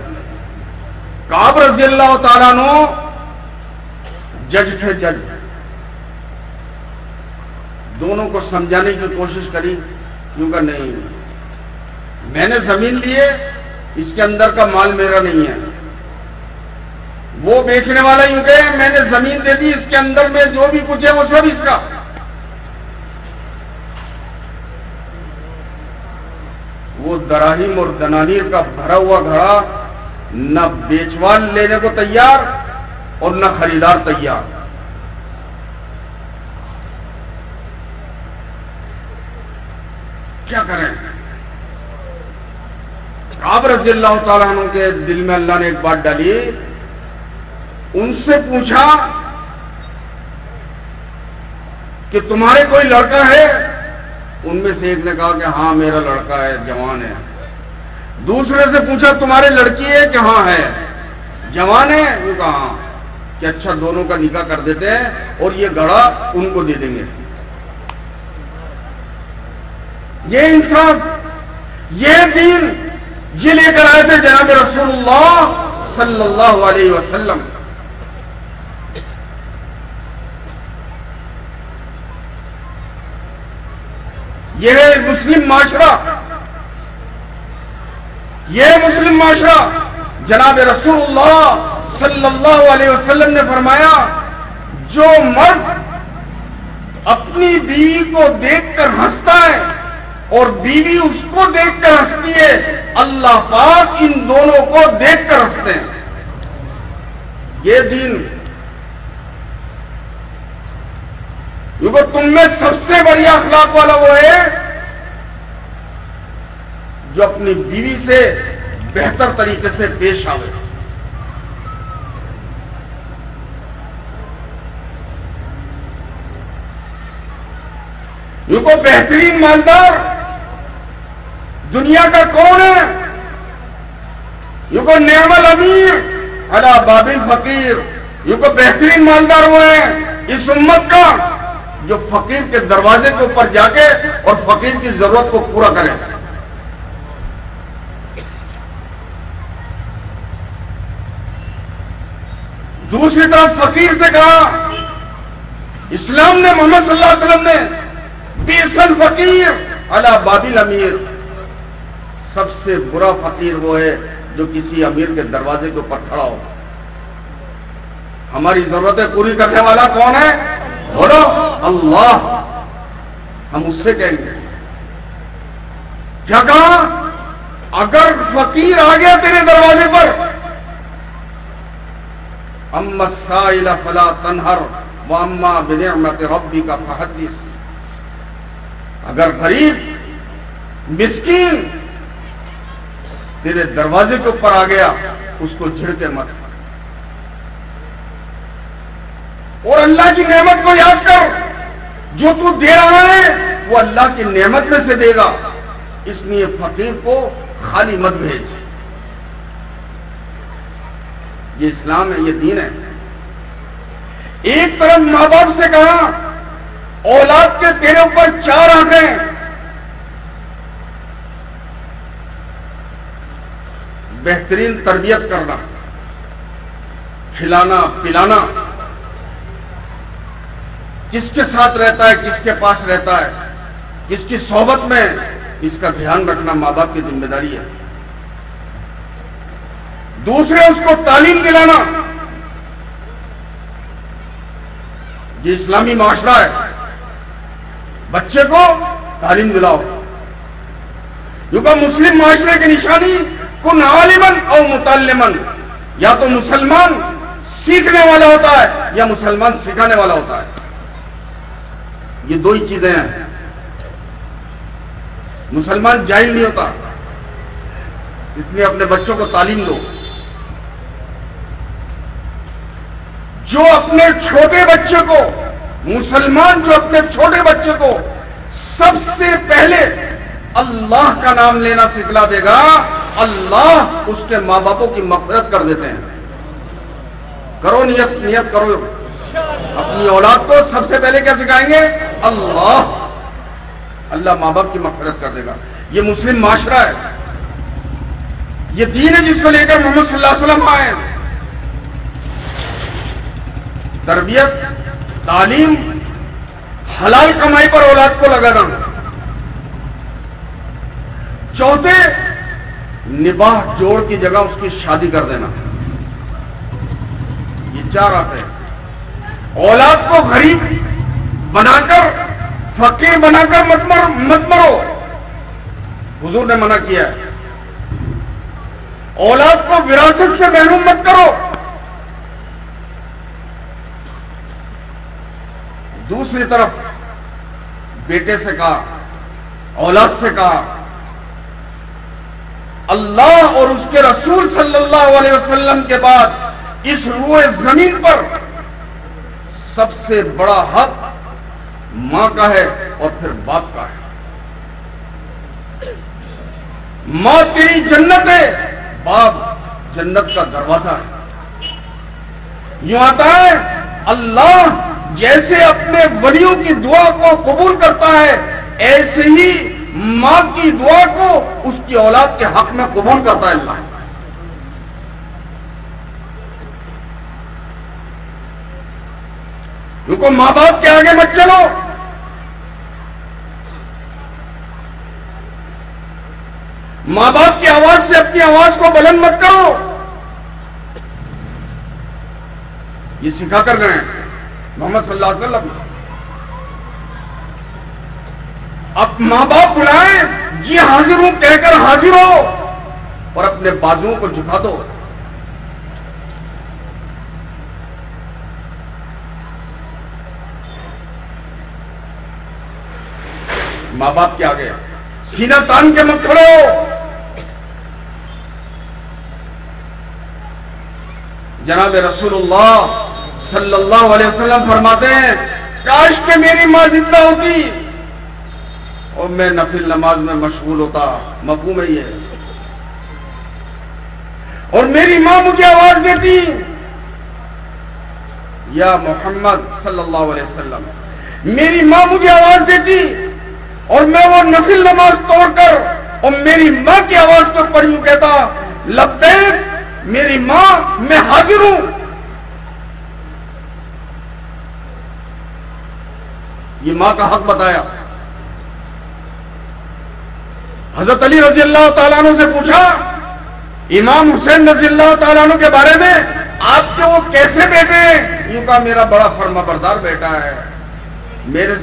کعب رضی اللہ تعالیٰ عنہ جج تھے، جج دونوں کو سمجھانے کی کوشش کری، یوں کہ نہیں میں نے زمین لی ہے، اس کے اندر کا مال میرا نہیں ہے۔ وہ بیچنے والا یوں کہ میں نے زمین دے دی، اس کے اندر میں جو بھی کچھ ہے وہ سب اس کا۔ وہ دراہیم اور دنانیر کا بھرا ہوا گھڑا نہ بیچوال لینے کو تیار اور نہ خریدار تیار۔ کیا کریں؟ کعب رضی اللہ تعالیٰ عنہ کے دل میں اللہ نے ایک بات ڈالی، ان سے پوچھا کہ تمہارے کوئی لڑکا ہے؟ ان میں سے ایک نے کہا کہ ہاں میرا لڑکا ہے، جوان ہے۔ دوسرے سے پوچھا تمہاری لڑکی ہے کہ ہاں ہے، جوان ہے؟ وہ کہا ہاں، کہ اچھا دونوں کا نکاح کر دیتے ہیں اور یہ گڑھا ان کو دے دیں گے۔ یہ انصاف، یہ دین یہ لے کر آئے تھے جناب رسول اللہ صلی اللہ علیہ وسلم۔ یہ ہے مسلم معاشرہ، یہ مسلم معاشرہ۔ جناب رسول اللہ صلی اللہ علیہ وسلم نے فرمایا، جو مرد اپنی بیوی کو دیکھ کر ہنستا ہے اور بیوی اس کو دیکھ کر ہنستی ہے، اللہ پاک ان دونوں کو دیکھ کر ہنستے ہیں۔ یہ دین، کیونکہ تم میں سب سے بڑی اخلاق والا وہ ہے جو اپنی بیوی سے بہتر طریقے سے پیش آئے۔ کیونکہ بہترین مالدار دنیا کا کون ہے؟ کیونکہ نعم الامیر علی باب الفقیر، کیونکہ بہترین مالدار وہ ہے اس امت کا جو فقیر کے دروازے کے اوپر جا کے اور فقیر کی ضرورت کو پورا کرے. دوسری طرف فقیر سے کہا، اسلام نے محمد صلی اللہ علیہ وسلم نے بیسن فقیر علی بابل امیر، سب سے برا فقیر وہ ہے جو کسی امیر کے دروازے کے اوپر کھڑا ہو. ہماری ضرورتیں پوری کرنے والا کون ہے؟ بولو اللہ. ہم اس سے کہیں گے کیا کہا؟ اگر فقیر آ گیا تیرے دروازے پر، اما السائل فلا تنہر واما بنعمت ربک فحدث. اگر غریب مسکین تیرے دروازے کے اوپر آ گیا اس کو جھڑکے مت، اور اللہ کی نعمت کو یاد کر. جو تو دے رہا ہے وہ اللہ کی نعمت میں سے دے گا، اس لیے فقیر کو خالی مت بھیج. یہ اسلام ہے، یہ دین ہے. ایک طرف ماں باپ سے کہا اولاد کے تیرے اوپر 4 آنکھیں، بہترین تربیت کرنا، کھلانا پلانا، کس کے ساتھ رہتا ہے، کس کے پاس رہتا ہے، کس کی صحبت میں، اس کا دھیان رکھنا ماں باپ کی ذمہ داری ہے. دوسرے اس کو تعلیم دلانا. یہ اسلامی معاشرہ ہے، بچے کو تعلیم دلاؤ. کیونکہ مسلم معاشرے کی نشانی کن عالمن او متعلمن، یا تو مسلمان سیکھنے والا ہوتا ہے یا مسلمان سکھانے والا ہوتا ہے. یہ 2 ہی چیزیں ہیں. مسلمان جاہل نہیں ہوتا، اس لیے اپنے بچوں کو تعلیم دو. جو اپنے چھوٹے بچے کو، مسلمان جو اپنے چھوٹے بچے کو سب سے پہلے اللہ کا نام لینا سکھلا دے گا، اللہ اس کے ماں باپوں کی مغفرت کر دیتے ہیں. کرو نیت کرو. اپنی اولاد کو سب سے پہلے کیا سکھائیں گے؟ اللہ. اللہ ماں باپ کی مغفرت کر دے گا. یہ مسلم معاشرہ ہے، یہ دین ہے جس کو لے کر محمد صلی اللہ علیہ وسلم آئے. تربیت، تعلیم، حلال کمائی پر اولاد کو لگانا. چوتھے، نباہ جوڑ کی جگہ اس کی شادی کر دینا. یہ 4 آتے ہیں. اولاد کو غریب بنا کر، فقیر بنا کر مت مرو، حضور نے منع کیا ہے. اولاد کو وراثت سے محروم مت کرو. دوسری طرف بیٹے سے کہا، اولاد سے کہا، اللہ اور اس کے رسول صلی اللہ علیہ وسلم کے بعد اس روئے زمین پر سب سے بڑا حق ماں کا ہے اور پھر باپ کا ہے. ماں تیری جنت ہے، باپ جنت کا دروازہ ہے. یوں آتا ہے اللہ جیسے اپنے ولیوں کی دعا کو قبول کرتا ہے، ایسے ہی ماں کی دعا کو اس کی اولاد کے حق میں قبول کرتا ہے اللہ. کیونکہ ماں باپ کے آگے مت چلو. ماں باپ کی آواز سے اپنی آواز کو بلند مت کرو. یہ سکھا کر گئے ہیں محمد صلی اللہ علیہ وسلم. اب ماں باپ بلائیں، جی حاضر ہوں کہہ کر حاضر ہو اور اپنے بازوؤں کو جھکا دو. ماں باپ کے آگے سینہ تان کے مت کھڑے ہو. جناب رسول اللہ صلی اللہ علیہ وسلم فرماتے ہیں کاش کہ میری ماں زندہ ہوتی اور میں نفل نماز میں مشغول ہوتا. مفہوم ہے یہ. اور میری ماں مجھے آواز دیتی یا محمد صلی اللہ علیہ وسلم، میری ماں مجھے آواز دیتی اور میں وہ نفل نماز توڑ کر اور میری ماں کی آواز کے اوپر یوں کہتا لبیک میری ماں میں حاضر ہوں. یہ ماں کا حق بتایا. حضرت علی رضی اللہ تعالیٰ عنہ سے پوچھا امام حسین رضی اللہ تعالیٰ عنہ کے بارے میں آپ کے وہ کیسے بیٹے ہیں؟ یوں کہا میرا بڑا فرما بردار بیٹا ہے، میرے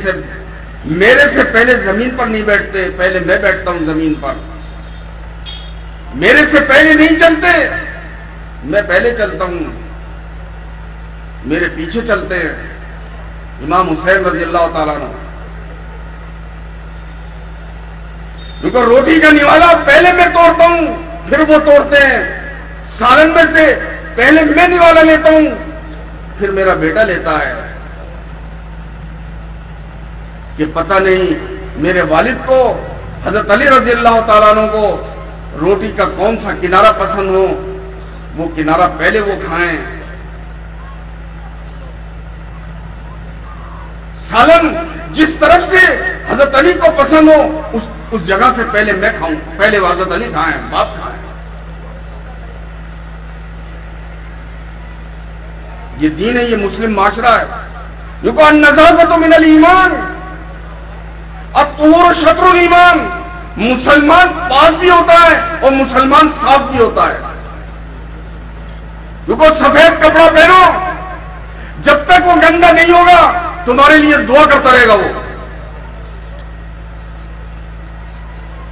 سے پہلے زمین پر نہیں بیٹھتے، پہلے میں بیٹھتا ہوں زمین پر، میرے سے پہلے نہیں چلتے، میں پہلے چلتا ہوں، میرے پیچھے چلتے ہیں. امام حسین رضی اللہ تعالیٰ عنہ کیونکہ روٹی کا نوالا پہلے میں توڑتا ہوں پھر وہ توڑتے ہیں، سالن میں سے پہلے میں نوالا لیتا ہوں پھر میرا بیٹا لیتا ہے. کہ پتہ نہیں میرے والد کو حضرت علی رضی اللہ تعالیٰ عنہ کو روٹی کا کون سا کنارہ پسند ہو، وہ کنارہ پہلے وہ کھائیں، سالن جس طرف سے حضرت علی کو پسند ہو اس جگہ سے پہلے میں کھاؤں، پہلے حضرت علی کھائیں، باپ کھائیں. یہ دین ہے، یہ مسلم معاشرہ ہے. یہ کو النظافۃ من الایمان الطہور شطر الایمان. مسلمان پاک بھی ہوتا ہے اور مسلمان صاف بھی ہوتا ہے. یہ کو سفید کپڑا پہنو، جب تک وہ گندا نہیں ہوگا تمہارے لیے دعا کرتا رہے گا. وہ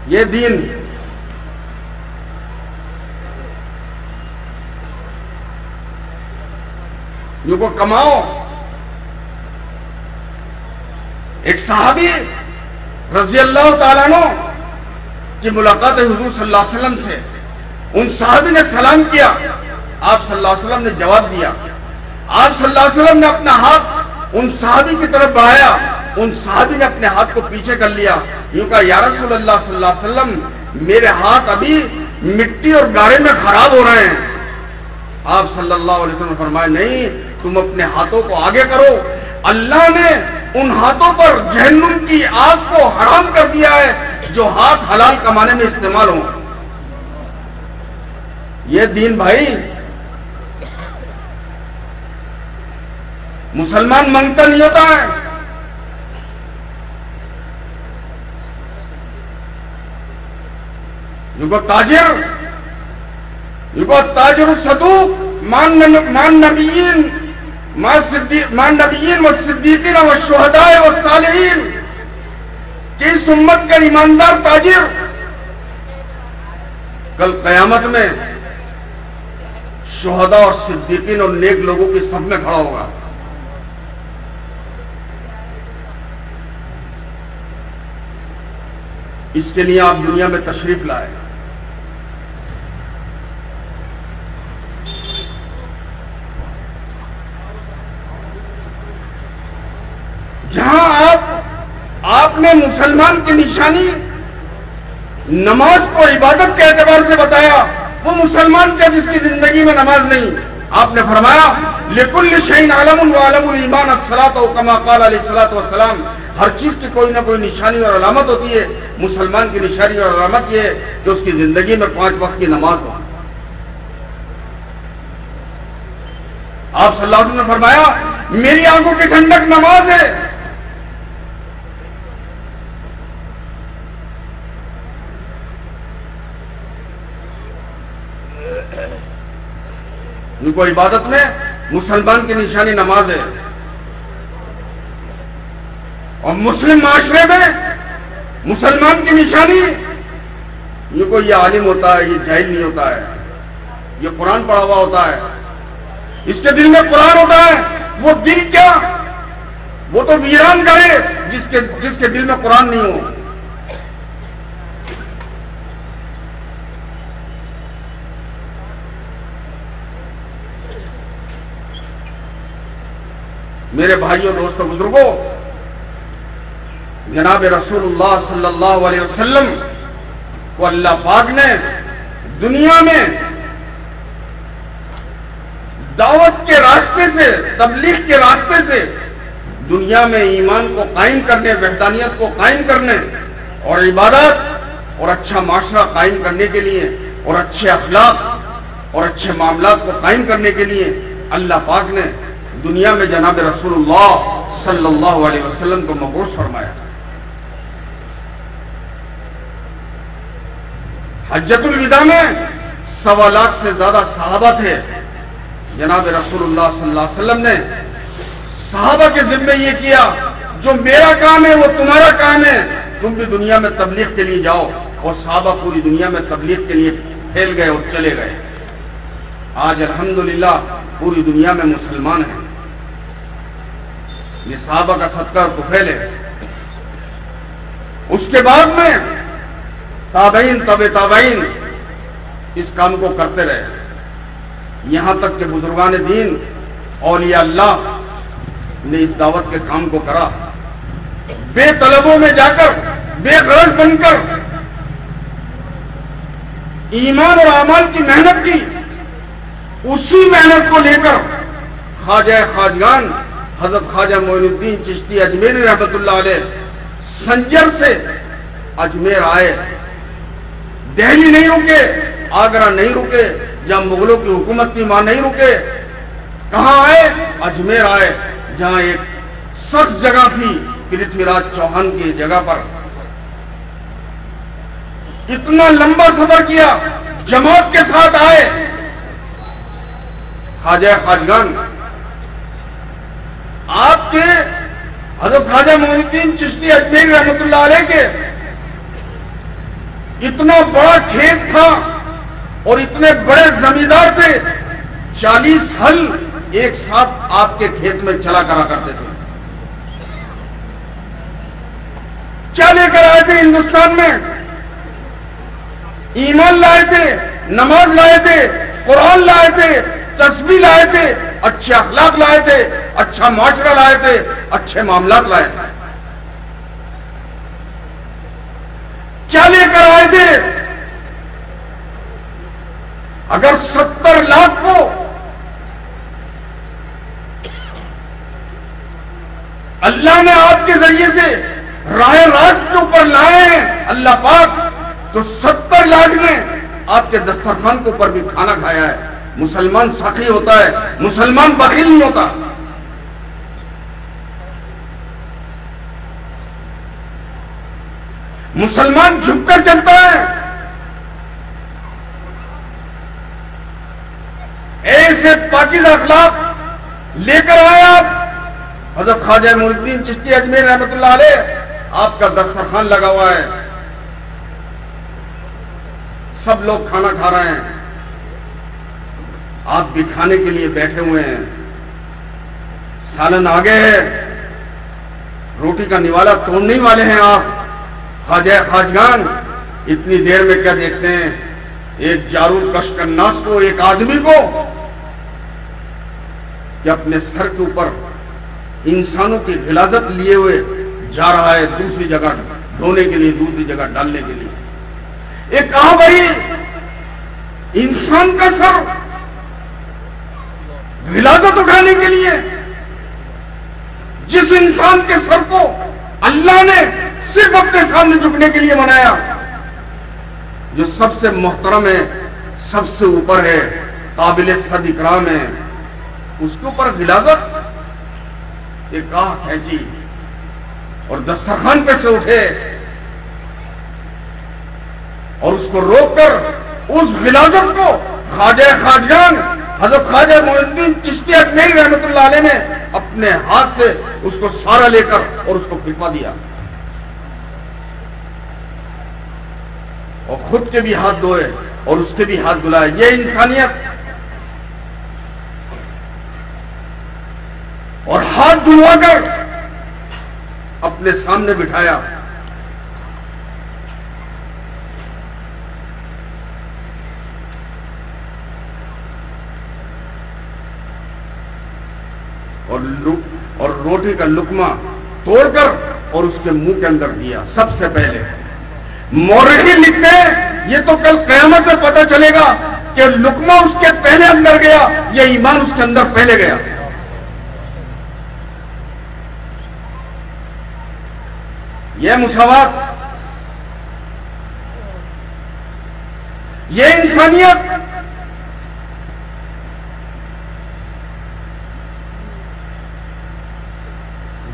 یہ دین جو کو کماؤ. ایک صحابی رضی اللہ تعالیٰ عنہ کی ملاقات حضور صلی اللہ علیہ وسلم سے، ان صحابی نے سلام کیا، آپ صلی اللہ علیہ وسلم نے جواب دیا. آپ صلی اللہ علیہ وسلم نے اپنا ہاتھ ان صحابی کی طرف بڑھایا، ان صحابی نے اپنے ہاتھ کو پیچھے کر لیا، یوں کہا یا رسول اللہ صلی اللہ علیہ وسلم میرے ہاتھ ابھی مٹی اور گارے میں خراب ہو رہے ہیں. آپ صلی اللہ علیہ وسلم نے فرمایا نہیں، تم اپنے ہاتھوں کو آگے کرو، اللہ نے ان ہاتھوں پر جہنم کی آگ کو حرام کر دیا ہے جو ہاتھ حلال کمانے میں استعمال ہوں. یہ دین بھائی مسلمان منگتا نہیں ہوتا ہے. تاجر صدوق مان نبیین والصدیقین والشہداء والصالحین کہ اس امت کا ایماندار تاجر کل قیامت میں شہداء اور صدیقین اور نیک لوگوں کے صف میں کھڑا ہوگا. اس کے لیے آپ دنیا میں تشریف لائے. جہاں آپ نے مسلمان کی نشانی نماز کو عبادت کے اعتبار سے بتایا، وہ مسلمان کیا جس کی زندگی میں نماز نہیں. آپ نے فرمایا لکل شیء علم وعلم الایمان الصلاۃ کما قال علیہ الصلوۃ والسلام. ہر چیز کی کوئی نہ کوئی نشانی اور علامت ہوتی ہے. مسلمان کی نشانی اور علامت یہ ہے کہ اس کی زندگی میں 5 وقت کی نماز ہو. آپ صلی اللہ علیہ وسلم نے فرمایا میری آنکھوں کی ٹھنڈک نماز ہے. ان کو عبادت میں مسلمان کی نشانی نماز ہے. اور مسلم معاشرے میں مسلمان کی نشانی یہ کوئی یہ عالم ہوتا ہے، یہ جاہل نہیں ہوتا ہے، یہ قرآن پڑھا ہوا ہوتا ہے، اس کے دل میں قرآن ہوتا ہے. وہ دل کیا، وہ تو ویران کرے جس کے دل میں قرآن نہیں ہو. میرے بھائیوں دوستوں بزرگوں، جناب رسول اللہ صلی اللہ علیہ وسلم کو اللہ پاک نے دنیا میں دعوت کے راستے سے، تبلیغ کے راستے سے دنیا میں ایمان کو قائم کرنے، وحدانیت کو قائم کرنے اور عبادت اور اچھا معاشرہ قائم کرنے کے لیے اور اچھے اخلاق اور اچھے معاملات کو قائم کرنے کے لیے اللہ پاک نے دنیا میں جناب رسول اللہ صلی اللہ علیہ وسلم کو مبعوث فرمایا. حجۃ الوداع میں 1.25 لاکھ سے زیادہ صحابہ تھے. جناب رسول اللہ صلی اللہ علیہ وسلم نے صحابہ کے ذمے یہ کیا، جو میرا کام ہے وہ تمہارا کام ہے، تم بھی دنیا میں تبلیغ کے لیے جاؤ. اور صحابہ پوری دنیا میں تبلیغ کے لیے پھیل گئے اور چلے گئے. آج الحمدللہ پوری دنیا میں مسلمان ہیں. یہ صحابہ کا صدقہ تو پھیلے. اس کے بعد میں تابعین تابعین اس کام کو کرتے رہے، یہاں تک کہ بزرگان دین اولیاء اللہ نے اس دعوت کے کام کو کرا. بے طلبوں میں جا کر، بے غرض بن کر ایمان اور اعمال کی محنت کی. اسی محنت کو لے کر خواجہ خواجگان حضرت خواجہ معین الدین چشتی اجمیری رحمۃ اللہ علیہ سنجر سے اجمیر آئے. دہلی نہیں رکے، آگرہ نہیں رکے، جہاں مغلوں کی حکومت کی ماں نہیں رکے. کہاں آئے؟ اجمیر آئے، جہاں ایک سخت جگہ تھی پرتھوی راج چوہان کی جگہ پر. اتنا لمبا سفر کیا، جماعت کے ساتھ آئے. خواجہ خواجگان آپ کے حضرت خواجہ معین الدین چشتی اجمیری رحمۃ اللہ علیہ کے اتنا بڑا کھیت تھا اور اتنے بڑے زمیندار تھے، 40 ہل ایک ساتھ آپ کے کھیت میں چلا کرا کرتے تھے. کیا لے کر آئے تھے ہندوستان میں؟ ایمان لائے تھے، نماز لائے تھے، قرآن لائے تھے، تسبیح لائے تھے، اچھے اخلاق لائے تھے، اچھا معاشرہ لائے تھے، اچھے معاملات لائے تھے. کیا لے کر آئے تھے؟ اگر 70 لاکھ کو اللہ نے آپ کے ذریعے سے راہ راست کے اوپر لائے ہیں اللہ پاک، تو 70 لاکھ نے آپ کے دسترخوان کے اوپر بھی کھانا کھایا ہے. مسلمان سخی ہوتا ہے، مسلمان بخیل نہیں ہوتا. مسلمان جھک کر چلتا ہے. ایسے پاکیزہ اخلاق لے کر آئے آپ. حضرت خواجہ معین الدین چشتی اجمیری رحمۃ اللہ علیہ، آپ کا دسترخوان لگا ہوا ہے، سب لوگ کھانا کھا رہے ہیں، آپ بھی کھانے کے لیے بیٹھے ہوئے ہیں. سالن آگے ہے، روٹی کا نوالا توڑنے والے ہیں آپ. خواجہ خواجگان اتنی دیر میں کیا دیکھتے ہیں؟ ایک جارود کش کناس کو، ایک آدمی کو کہ اپنے سر کے اوپر انسانوں کی غلاظت لیے ہوئے جا رہا ہے دوسری جگہ ڈھونے کے لیے، دوسری جگہ ڈالنے کے لیے. ایک کہاں بھائی انسان کا سر غلاظت اٹھانے کے لیے، جس انسان کے سر کو اللہ نے صرف اپنے سامنے جھکنے کے لیے بنایا، جو سب سے محترم ہے، سب سے اوپر ہے، قابل صد اکرام ہے، اس کے اوپر غلاظت ایک کہاں کھینچی اور دسترخوان پہ سے اٹھے اور اس کو روک کر اس غلاظت کو خواجہ خواجگان حضرت خواجہ معین الدین چشتی اجمیری رحمۃ اللہ علیہ نے اپنے ہاتھ سے اس کو سارا لے کر اور اس کو پھینکا دیا اور خود کے بھی ہاتھ دھوئے اور اس کے بھی ہاتھ دھلائے. یہ انسانیت. اور ہاتھ دھلوا کر اپنے سامنے بٹھایا. اور روٹی کا لقمہ توڑ کر اور اس کے منہ کے اندر دیا. سب سے پہلے مورخین لکھتے ہیں یہ تو کل قیامت میں پتہ چلے گا کہ لقمہ اس کے پہلے اندر گیا یا ایمان اس کے اندر پہلے گیا. یہ مساوات، یہ انسانیت،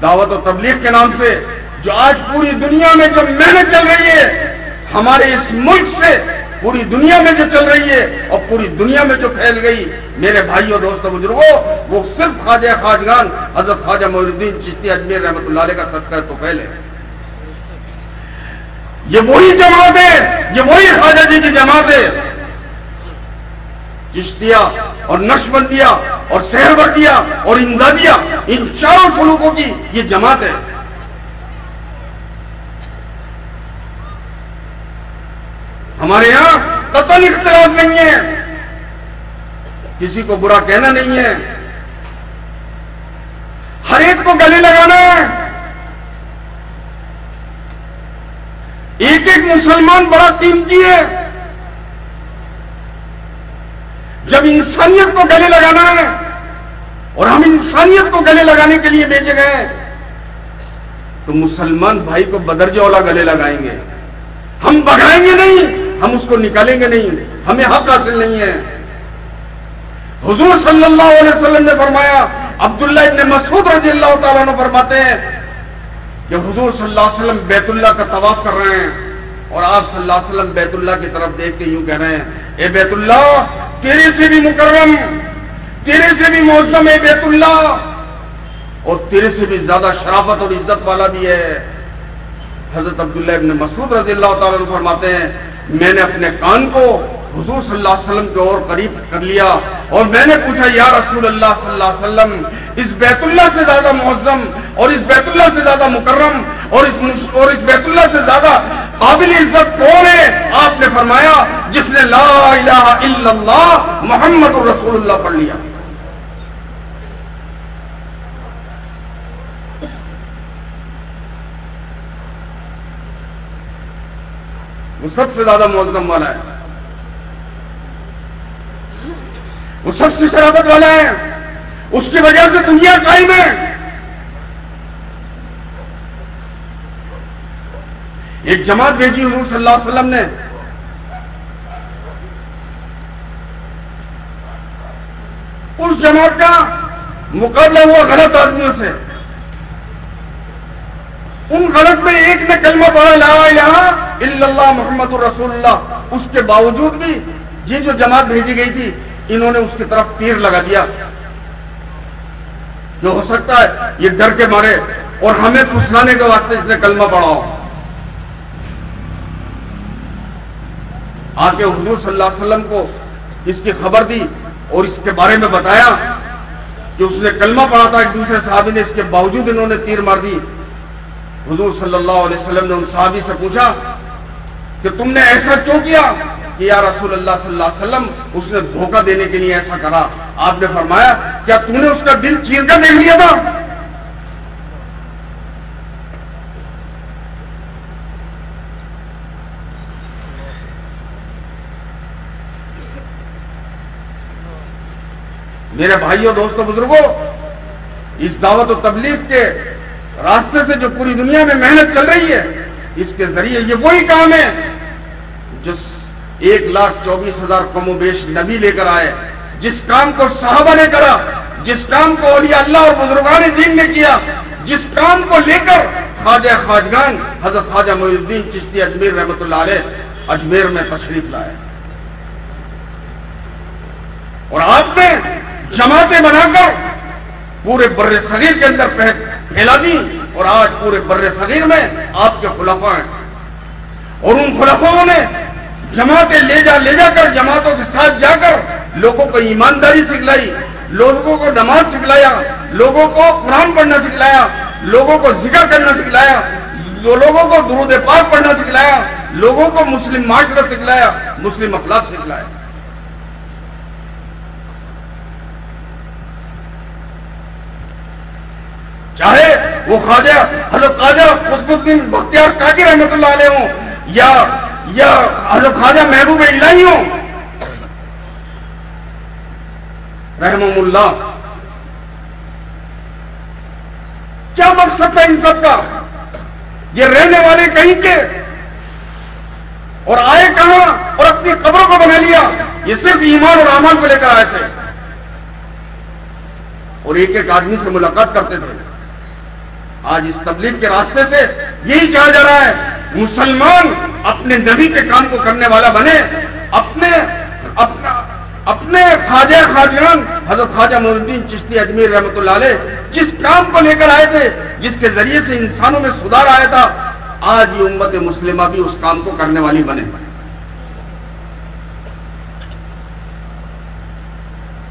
دعوت و تبلیغ کے نام سے جو آج پوری دنیا میں جو محنت چل رہی ہے، ہمارے اس ملک سے پوری دنیا میں جو چل رہی ہے اور پوری دنیا میں جو پھیل گئی، میرے بھائیوں دوستوں بزرگوں، وہ صرف خواجہ خواجگان حضرت خواجہ معین الدین چشتی اجمیر رحمۃ اللہ علیہ کا صدقہ تو پھیلے۔ یہ وہی جماعت ہے، یہ وہی خواجہ جی کی جماعت ہے، چشتیہ اور نقشبندیہ اور سہروردیہ اور امدادیہ، ان چاروں فلوکوں کی یہ جماعت ہے۔ ہمارے یہاں قطعاً اختلاف نہیں ہے، کسی کو برا کہنا نہیں ہے، ہر ایک کو گلے لگانا ہے۔ ایک ایک مسلمان بڑا قیمتی ہے، جب انسانیت کو گلے لگانا ہے اور ہم انسانیت کو گلے لگانے کے لیے بھیجے گئے تو مسلمان بھائی کو بدرجہ اولا گلے لگائیں گے، ہم بگائیں گے نہیں، ہم اس کو نکالیں گے نہیں، ہمیں حق حاصل نہیں ہے۔ حضور صلی اللہ علیہ وسلم نے فرمایا، عبداللہ ابن مسعود رضی اللہ تعالیٰ عنہ فرماتے ہیں کہ حضور صلی اللہ علیہ وسلم بیت اللہ کا طواف کر رہے ہیں اور آپ صلی اللہ علیہ وسلم بیت اللہ کی طرف دیکھ کے یوں کہہ رہے ہیں، اے بیت اللہ، تیرے سے بھی مکرم، تیرے سے بھی معظم ہے بیت اللہ، اور تیرے سے بھی زیادہ شرافت اور عزت والا بھی ہے۔ حضرت عبداللہ ابن مسعود رضی اللہ تعالیٰ عنہ فرماتے ہیں، میں نے اپنے کان کو حضور صلی اللہ علیہ وسلم کے اور قریب کر لیا اور میں نے پوچھا، یا رسول اللہ صلی اللہ علیہ وسلم، اس بیت اللہ سے زیادہ معظم اور اس بیت اللہ سے زیادہ مکرم اور اس بیت اللہ سے زیادہ قابل عزت کون ہے؟ آپ نے فرمایا، جس نے لا الہ الا اللہ محمد رسول اللہ پڑھ لیا۔ وہ سب سے زیادہ معظم والا ہے، وہ سب سے شرافت والا ہے، اس کی وجہ سے دنیا قائم ہے۔ ایک جماعت بھیجی حضور صلی اللہ علیہ وسلم نے، اس جماعت کا مقابلہ ہوا غلط آدمیوں سے، ان غلط میں ایک نے کلمہ پڑھا لا الہ الا اللہ محمد رسول اللہ، اس کے باوجود بھی یہ جو جماعت بھیجی گئی تھی انہوں نے اس کی طرف تیر لگا دیا، جو ہو سکتا ہے یہ ڈر کے مارے اور ہمیں پھسلانے کے واسطے اس نے کلمہ پڑھا ہو۔ آ کے حضور صلی اللہ علیہ وسلم کو اس کی خبر دی اور اس کے بارے میں بتایا کہ اس نے کلمہ پڑھا تھا، ایک دوسرے صحابی نے، اس کے باوجود انہوں نے تیر مار دی۔ حضور صلی اللہ علیہ وسلم نے ان صحابی سے پوچھا کہ تم نے ایسا کیوں کیا؟ کہ یا رسول اللہ صلی اللہ علیہ وسلم، اس نے دھوکہ دینے کے لیے ایسا کرا۔ آپ نے فرمایا، کیا تم نے اس کا دل چیر کر دیکھ لیا تھا؟ میرے بھائیوں دوستوں بزرگوں، اس دعوت و تبلیغ کے راستے سے جو پوری دنیا میں محنت چل رہی ہے، اس کے ذریعے یہ وہی کام ہے جو 1,24,000 کم و بیش نبی لے کر آئے، جس کام کو صحابہ نے کرا، جس کام کو اولیاء اللہ اور بزرگان دین نے کیا، جس کام کو لے کر خواجہ خواجگان حضرت خواجہ معین الدین چشتی اجمیر رحمۃ اللہ علیہ اجمیر میں تشریف لائے، اور آپ نے جماعتیں بنا کر پورے بر صغیر کے اندر پھیلا دی، اور آج پورے بر صغیر میں آپ کے خلفاء ہیں، اور ان خلفاؤں نے جماعتیں لے جا کر جماعتوں کے ساتھ جا کر لوگوں کو ایمانداری سکھلائی، لوگوں کو نماز سکھلایا، لوگوں کو قرآن پڑھنا سکھلایا، لوگوں کو ذکر کرنا سکھلایا، لوگوں کو درود پاک پڑھنا سکھلایا، لوگوں کو مسلم معاشرت سکھلایا، مسلم اخلاق سکھلایا۔ چاہے وہ خواجہ حضرت خواجہ قطب الدین بختیار کاکی رحمۃ اللہ علیہ ہوں یا حضرت خواجہ محبوب الہی ہوں رحمہم اللہ، کیا مقصد تھا ان سب کا؟ یہ رہنے والے کہیں کے اور آئے کہاں اور اپنی قبروں کو بنا لیا؟ یہ صرف ایمان اور اعمال کو لے کر آئے تھے اور ایک ایک آدمی سے ملاقات کرتے تھے۔ آج اس تبلیغ کے راستے سے یہی کہا جا رہا ہے مسلمان اپنے نبی کے کام کو کرنے والا بنے، اپنے خواجہ خواجان حضرت خواجہ معین الدین چشتی اجمیر رحمۃ اللہ علیہ جس کام کو لے کر آئے تھے، جس کے ذریعے سے انسانوں میں سدھار آیا تھا، آج یہ امت مسلمہ بھی اس کام کو کرنے والی بنے۔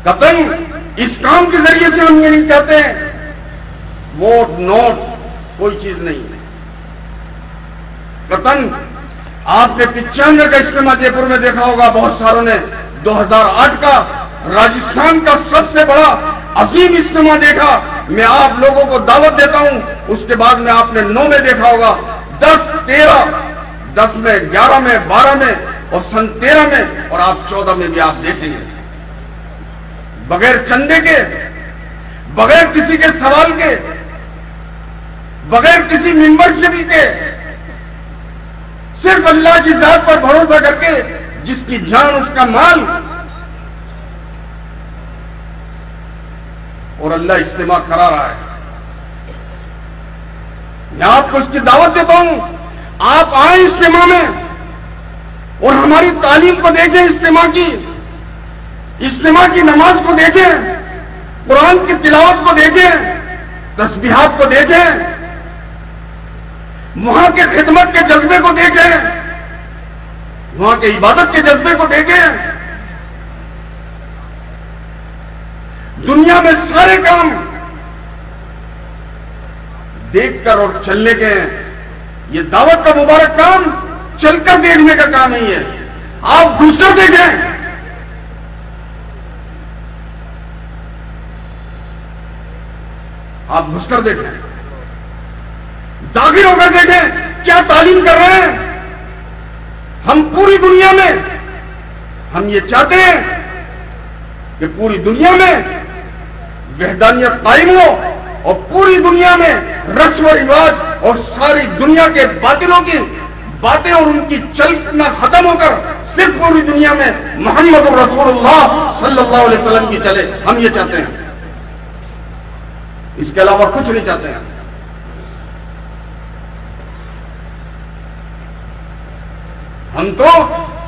قطعاً اس کام کے ذریعے سے ہم یہ نہیں کہتے ہیں ووٹ نوٹ کوئی چیز نہیں ہے۔ قطعاً آپ نے 95 کا اجتماع جے پور میں دیکھا ہوگا، بہت ساروں نے 2008 کا راجستھان کا سب سے بڑا عظیم اجتماع دیکھا۔ میں آپ لوگوں کو دعوت دیتا ہوں، اس کے بعد میں آپ نے 9 میں دیکھا ہوگا، 10 13 10 میں 11 میں 12 میں اور سن 13 میں اور آپ 14 میں بھی آپ دیکھیں گے، بغیر چندے کے، بغیر کسی کے سوال کے، بغیر کسی ممبرشپ کے، صرف اللہ کی ذات پر بھروسہ کر کے، جس کی جان اس کا مال، اور اللہ اجتماع کرا رہا ہے۔ میں آپ کو اس کی دعوت دیتا ہوں، آپ آئیں اجتماع میں اور ہماری تعلیم کو دیکھیں، اجتماع کی نماز کو دیکھیں، قرآن کی تلاوت کو دیکھیں، تسبیحات کو دیکھیں، وہاں کے خدمت کے جذبے کو دیکھیں، وہاں کے عبادت کے جذبے کو دیکھیں۔ دنیا میں سارے کام دیکھ کر اور چلنے کے ہیں، یہ دعوت کا مبارک کام چل کر دیکھنے کا کام نہیں ہے۔ آپ گھس کر دیکھیں، آپ گھس کر دیکھیں، داخل ہو کر دیکھیں کیا تعلیم کر رہے ہیں۔ ہم پوری دنیا میں، ہم یہ چاہتے ہیں کہ پوری دنیا میں وحدانیت قائم ہو اور پوری دنیا میں رسم و رواج اور ساری دنیا کے باطلوں کی باتیں اور ان کی چلنا ختم ہو کر صرف پوری دنیا میں محمد رسول اللہ صلی اللہ علیہ وسلم کی چلے۔ ہم یہ چاہتے ہیں، اس کے علاوہ کچھ نہیں چاہتے ہیں۔ ہم تو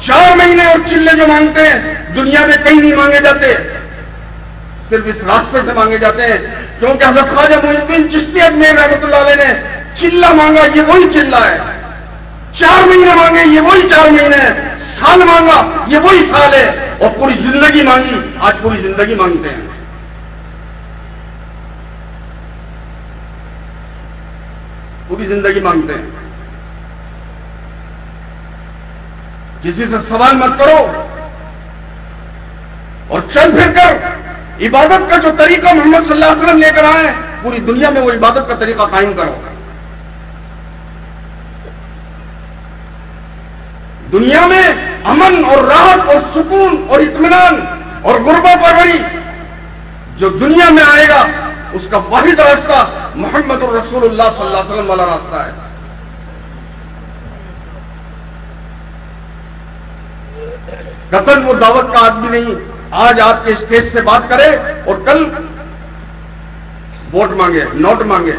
4 مہینے اور چلے جو مانگتے ہیں دنیا میں کہیں نہیں مانگے جاتے، صرف اس راستے سے مانگے جاتے ہیں، کیونکہ حضرت خواجہ معین الدین چشتی اجمیر رحمۃ اللہ علیہ نے چلہ مانگا، یہ وہی چلہ ہے۔ 4 مہینے مانگے، یہ وہی 4 مہینے ہے۔ سال مانگا، یہ وہی سال ہے۔ اور پوری زندگی مانگی، آج پوری زندگی مانگتے ہیں۔ پوری زندگی مانگتے ہیں۔ کسی سے سوال مت کرو اور چل پھر کر عبادت کا جو طریقہ محمد صلی اللہ علیہ وسلم لے کر آئے پوری دنیا میں وہ عبادت کا طریقہ قائم کرو۔ دنیا میں امن اور راحت اور سکون اور اطمینان اور غربہ پروری جو دنیا میں آئے گا اس کا واحد راستہ محمد الرسول اللہ صلی اللہ علیہ وسلم والا راستہ ہے۔ قطن وہ دعوت کا آدمی نہیں آج آپ کے اسٹیج سے بات کرے اور کل ووٹ مانگے، نوٹ مانگے،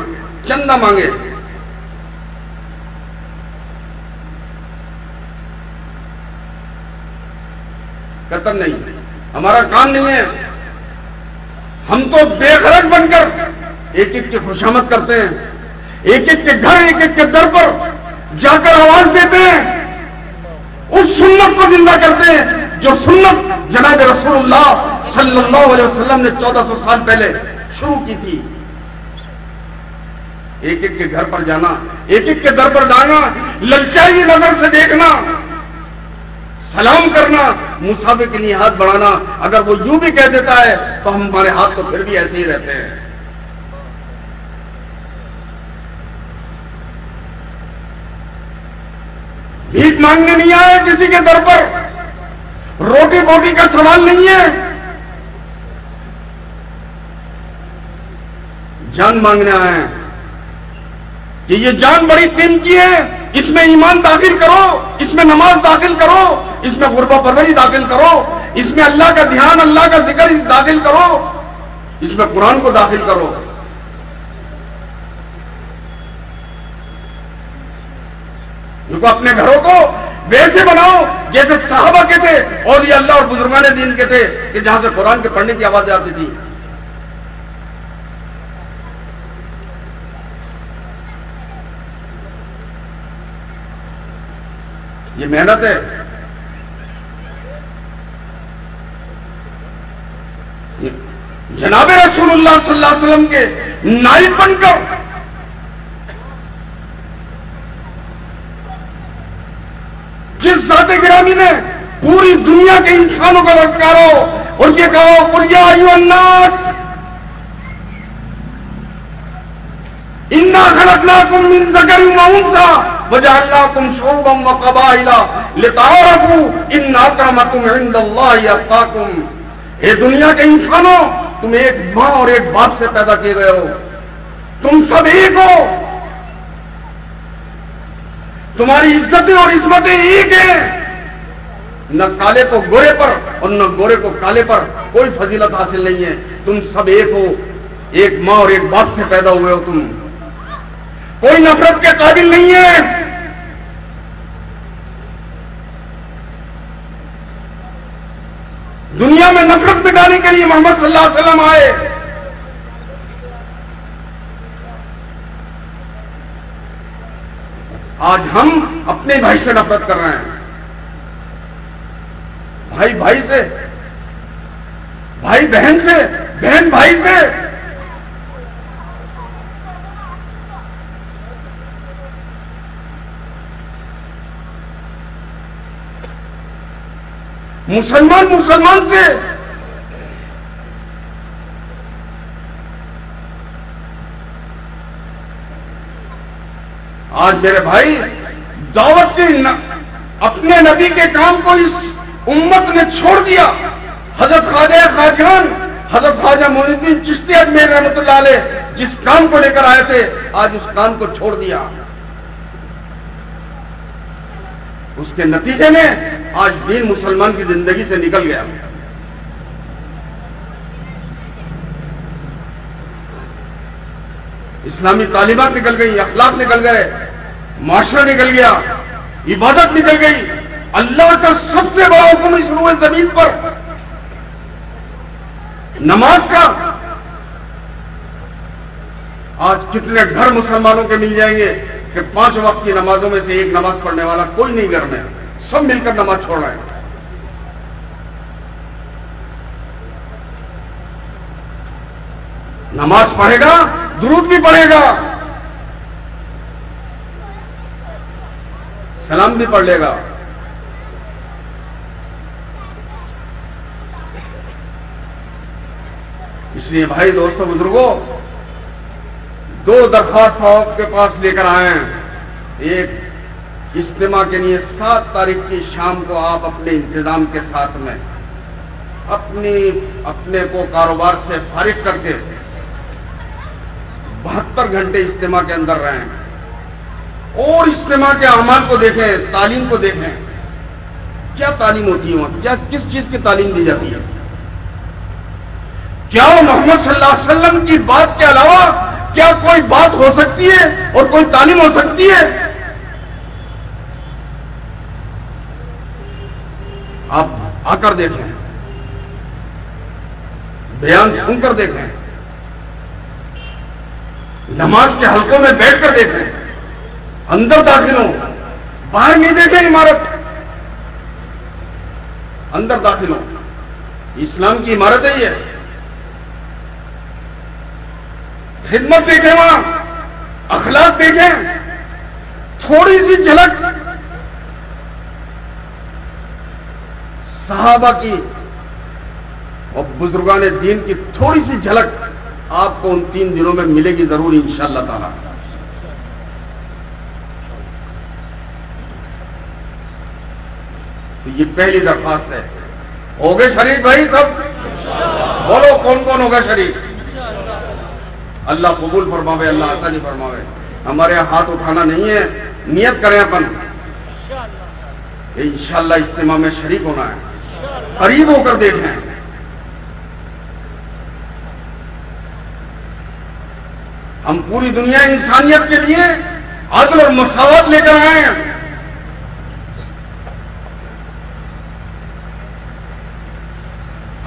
چندہ مانگے۔ قطن نہیں، ہمارا کام نہیں ہے۔ ہم تو بے غرض بن کر ایک ایک کی خوشامد کرتے ہیں، ایک ایک کے گھر، ایک ایک کے در پر جا کر آواز دیتے ہیں، اس سنت کو زندہ کرتے ہیں جو سنت جناب رسول اللہ صلی اللہ علیہ وسلم نے 1400 سال پہلے شروع کی تھی۔ ایک ایک کے گھر پر جانا، ایک ایک کے در پر جانا، للچائی نظر سے دیکھنا، سلام کرنا، مصافحے کے لیے ہاتھ بڑھانا۔ اگر وہ یوں بھی کہہ دیتا ہے تو ہمارے ہاتھ تو پھر بھی ایسے ہی رہتے ہیں۔ بھیک مانگنے نہیں آئے کسی کے در پر، روٹی بوٹی کا سوال نہیں ہے، جان مانگنے آئے ہیں۔ کہ یہ جان بڑی قیمتی ہے، اس میں ایمان داخل کرو، اس میں نماز داخل کرو، اس میں غربہ پروری داخل کرو، اس میں اللہ کا دھیان، اللہ کا ذکر داخل کرو، اس میں قرآن کو داخل کرو۔ ان کو اپنے گھروں کو ویسے بناؤ جیسے صحابہ کے تھے، اولیاء اللہ اور بزرگان دین کے تھے، کہ جہاں سے قرآن کے پڑھنے کی آواز آتی تھی۔ یہ محنت ہے، جناب رسول اللہ صلی اللہ علیہ وسلم کے نائب بن کر جس ذات گرامی نے پوری دنیا کے انسانوں کو للکارو اور یہ کہو قل یا ایھا الناس انا خلقناکم من ذکر و انثى وجعلناکم شعوبا وقبائل لتعارفوا ان اکرمکم عند اللہ اتقاکم۔ اے دنیا کے انسانوں، تم ایک ماں اور ایک باپ سے پیدا کیے گئے ہو، تم سب ایک ہو، تمہاری عزتیں اور عصمتیں ایک ہیں، نہ کالے کو گورے پر اور نہ گورے کو کالے پر کوئی فضیلت حاصل نہیں ہے، تم سب ایک ہو، ایک ماں اور ایک باپ سے پیدا ہوئے ہو، تم کوئی نفرت کے قابل نہیں ہے۔ دنیا میں نفرت مٹانے کے لیے محمد صلی اللہ علیہ وسلم آئے۔ آج ہم اپنے بھائی سے نفرت کر رہے ہیں، بھائی بھائی سے، بھائی بہن سے، بہن بھائی سے۔ مسلمان مسلمان سے۔ آج میرے بھائی دعوت کے اپنے نبی کے کام کو اس امت نے چھوڑ دیا۔ حضرت خواجہ خواجان، حضرت خواجہ معین الدین چشتی اجمیر رحمۃ اللہ علیہ جس کام کو لے کر آئے تھے، آج اس کام کو چھوڑ دیا۔ اس کے نتیجے میں آج دین مسلمان کی زندگی سے نکل گیا۔ اسلامی تعلیمات نکل گئی، اخلاق نکل گئے، معاشرہ نکل گیا، عبادت نکل گئی۔ اللہ کا سب سے بڑا حکم اس روئے زمین پر نماز کا، آج کتنے گھر مسلمانوں کے مل جائیں گے کہ 5 وقت کی نمازوں میں سے ایک نماز پڑھنے والا کوئی نہیں گھر میں، سب مل کر نماز چھوڑ رہے ہیں۔ نماز پڑھے گا، درود بھی پڑھے گا، سلام بھی پڑھ لے گا۔ اس لیے بھائی دوستوں بزرگوں، 2 درخواست آپ کے پاس لے کر آئے ہیں۔ ایک اجتماع کے لیے 7 تاریخ کی شام کو آپ اپنے انتظام کے ساتھ میں اپنے کو کاروبار سے فارغ کر کے 72 گھنٹے اجتماع کے اندر رہیں اور اجتماع کے اعمال کو دیکھیں، تعلیم کو دیکھیں، کیا تعلیم ہوتی ہے وہاں، کیا کس چیز کی تعلیم دی جاتی ہے، کیا محمد صلی اللہ علیہ وسلم کی بات کے علاوہ کیا کوئی بات ہو سکتی ہے اور کوئی تعلیم ہو سکتی ہے؟ آپ آ کر دیکھیں، بیان سن کر دیکھیں، نماز کے حلقوں میں بیٹھ کر دیکھیں، اندر داخل ہوں، باہر نہیں دیکھیں عمارت، اندر داخل ہوں۔ اسلام کی عمارت ہے یہ، خدمت دیکھیں، وہاں اخلاق دیکھیں، تھوڑی سی جھلک صحابہ کی اور بزرگان دین کی تھوڑی سی جھلک آپ کو ان 3 دنوں میں ملے گی ضرور انشاءاللہ تعالی۔ تو یہ پہلی درخواست ہے۔ ہو گئے شریف بھائی سب؟ بولو کون کون ہوگا شریف؟ اللہ قبول فرماوے، اللہ آسانی فرماوے۔ ہمارے ہاتھ اٹھانا نہیں ہے، نیت کریں اپن کہ انشاءاللہ اجتماع میں شریک ہونا ہے، قریب ہو کر دیکھیں۔ ہم پوری دنیا انسانیت کے لیے عدل اور مساوات لے کر آئے ہیں۔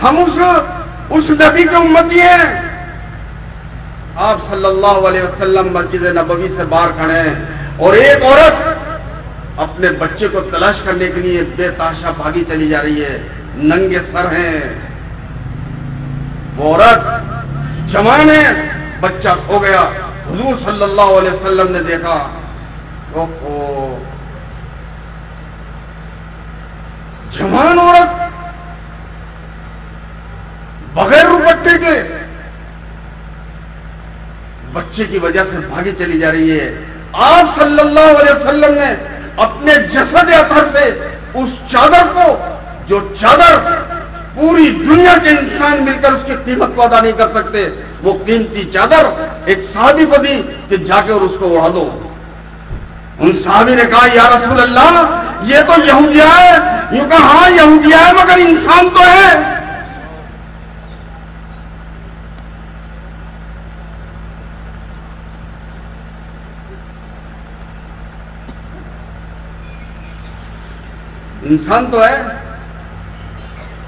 ہم اس نبی کے امتی ہیں۔ آپ صلی اللہ علیہ وسلم مسجد نبوی سے باہر کھڑے ہیں اور ایک عورت اپنے بچے کو تلاش کرنے کے لیے بے تحاشا بھاگی چلی جا رہی ہے، ننگے سر ہیں، وہ عورت جوان ہے، بچہ کھو گیا۔ حضور صلی اللہ علیہ وسلم نے دیکھا، جوان عورت بغیر دوپٹے کے بچے کی وجہ سے بھاگی چلی جا رہی ہے۔ آپ صلی اللہ علیہ وسلم نے اپنے جسد اطہر سے اس چادر کو، جو چادر پوری دنیا کے انسان مل کر اس کی قیمت کو ادا نہیں کر سکتے، وہ قیمتی چادر ایک صحابی کو دی کہ جا کے اور اس کو اڑا دو۔ ان صحابی نے کہا یا رسول اللہ یہ تو یہودیہ ہے۔ یوں کہا ہاں یہودیہ ہے مگر انسان تو ہے۔ انسان تو ہے،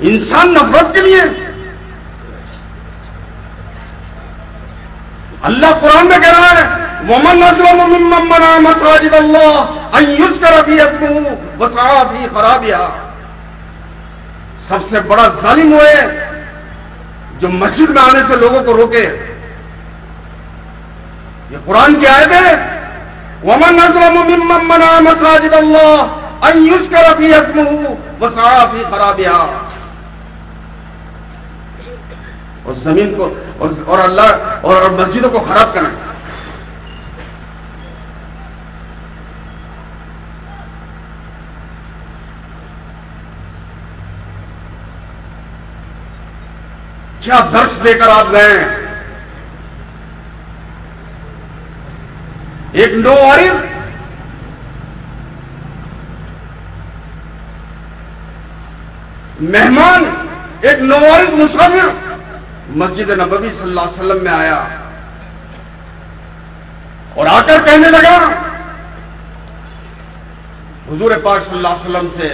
انسان نفرت کے لیے۔ اللہ قرآن میں کہہ رہا ہے وَمَنْ أَظْلَمُ مِمَّن مَّنَعَ مَسَاجِدَ اللَّهِ أَن يُذْكَرَ فِيهِ اسْمُهُ وَسَعَىٰ فِي خَرَابِهَا۔ سب سے بڑا ظالم وہ ہے جو مسجد میں آنے سے لوگوں کو روکے۔ یہ قرآن کی آیت ہے وَمَنْ أَظْلَمُ مِمَّن مَّنَعَ مَسَاجِدَ اللَّهِ أن يذكر فيها اسمه وسعى في خرابها۔ اور زمین کو اور اللہ اور مسجدوں کو خراب کرنا۔ کیا درس دے کر آپ گئے ہیں؟ ایک نو وارث مہمان، ایک نووارث مسافر مسجد نبوی صلی اللہ علیہ وسلم میں آیا اور آ کر کہنے لگا حضور پاک صلی اللہ علیہ وسلم سے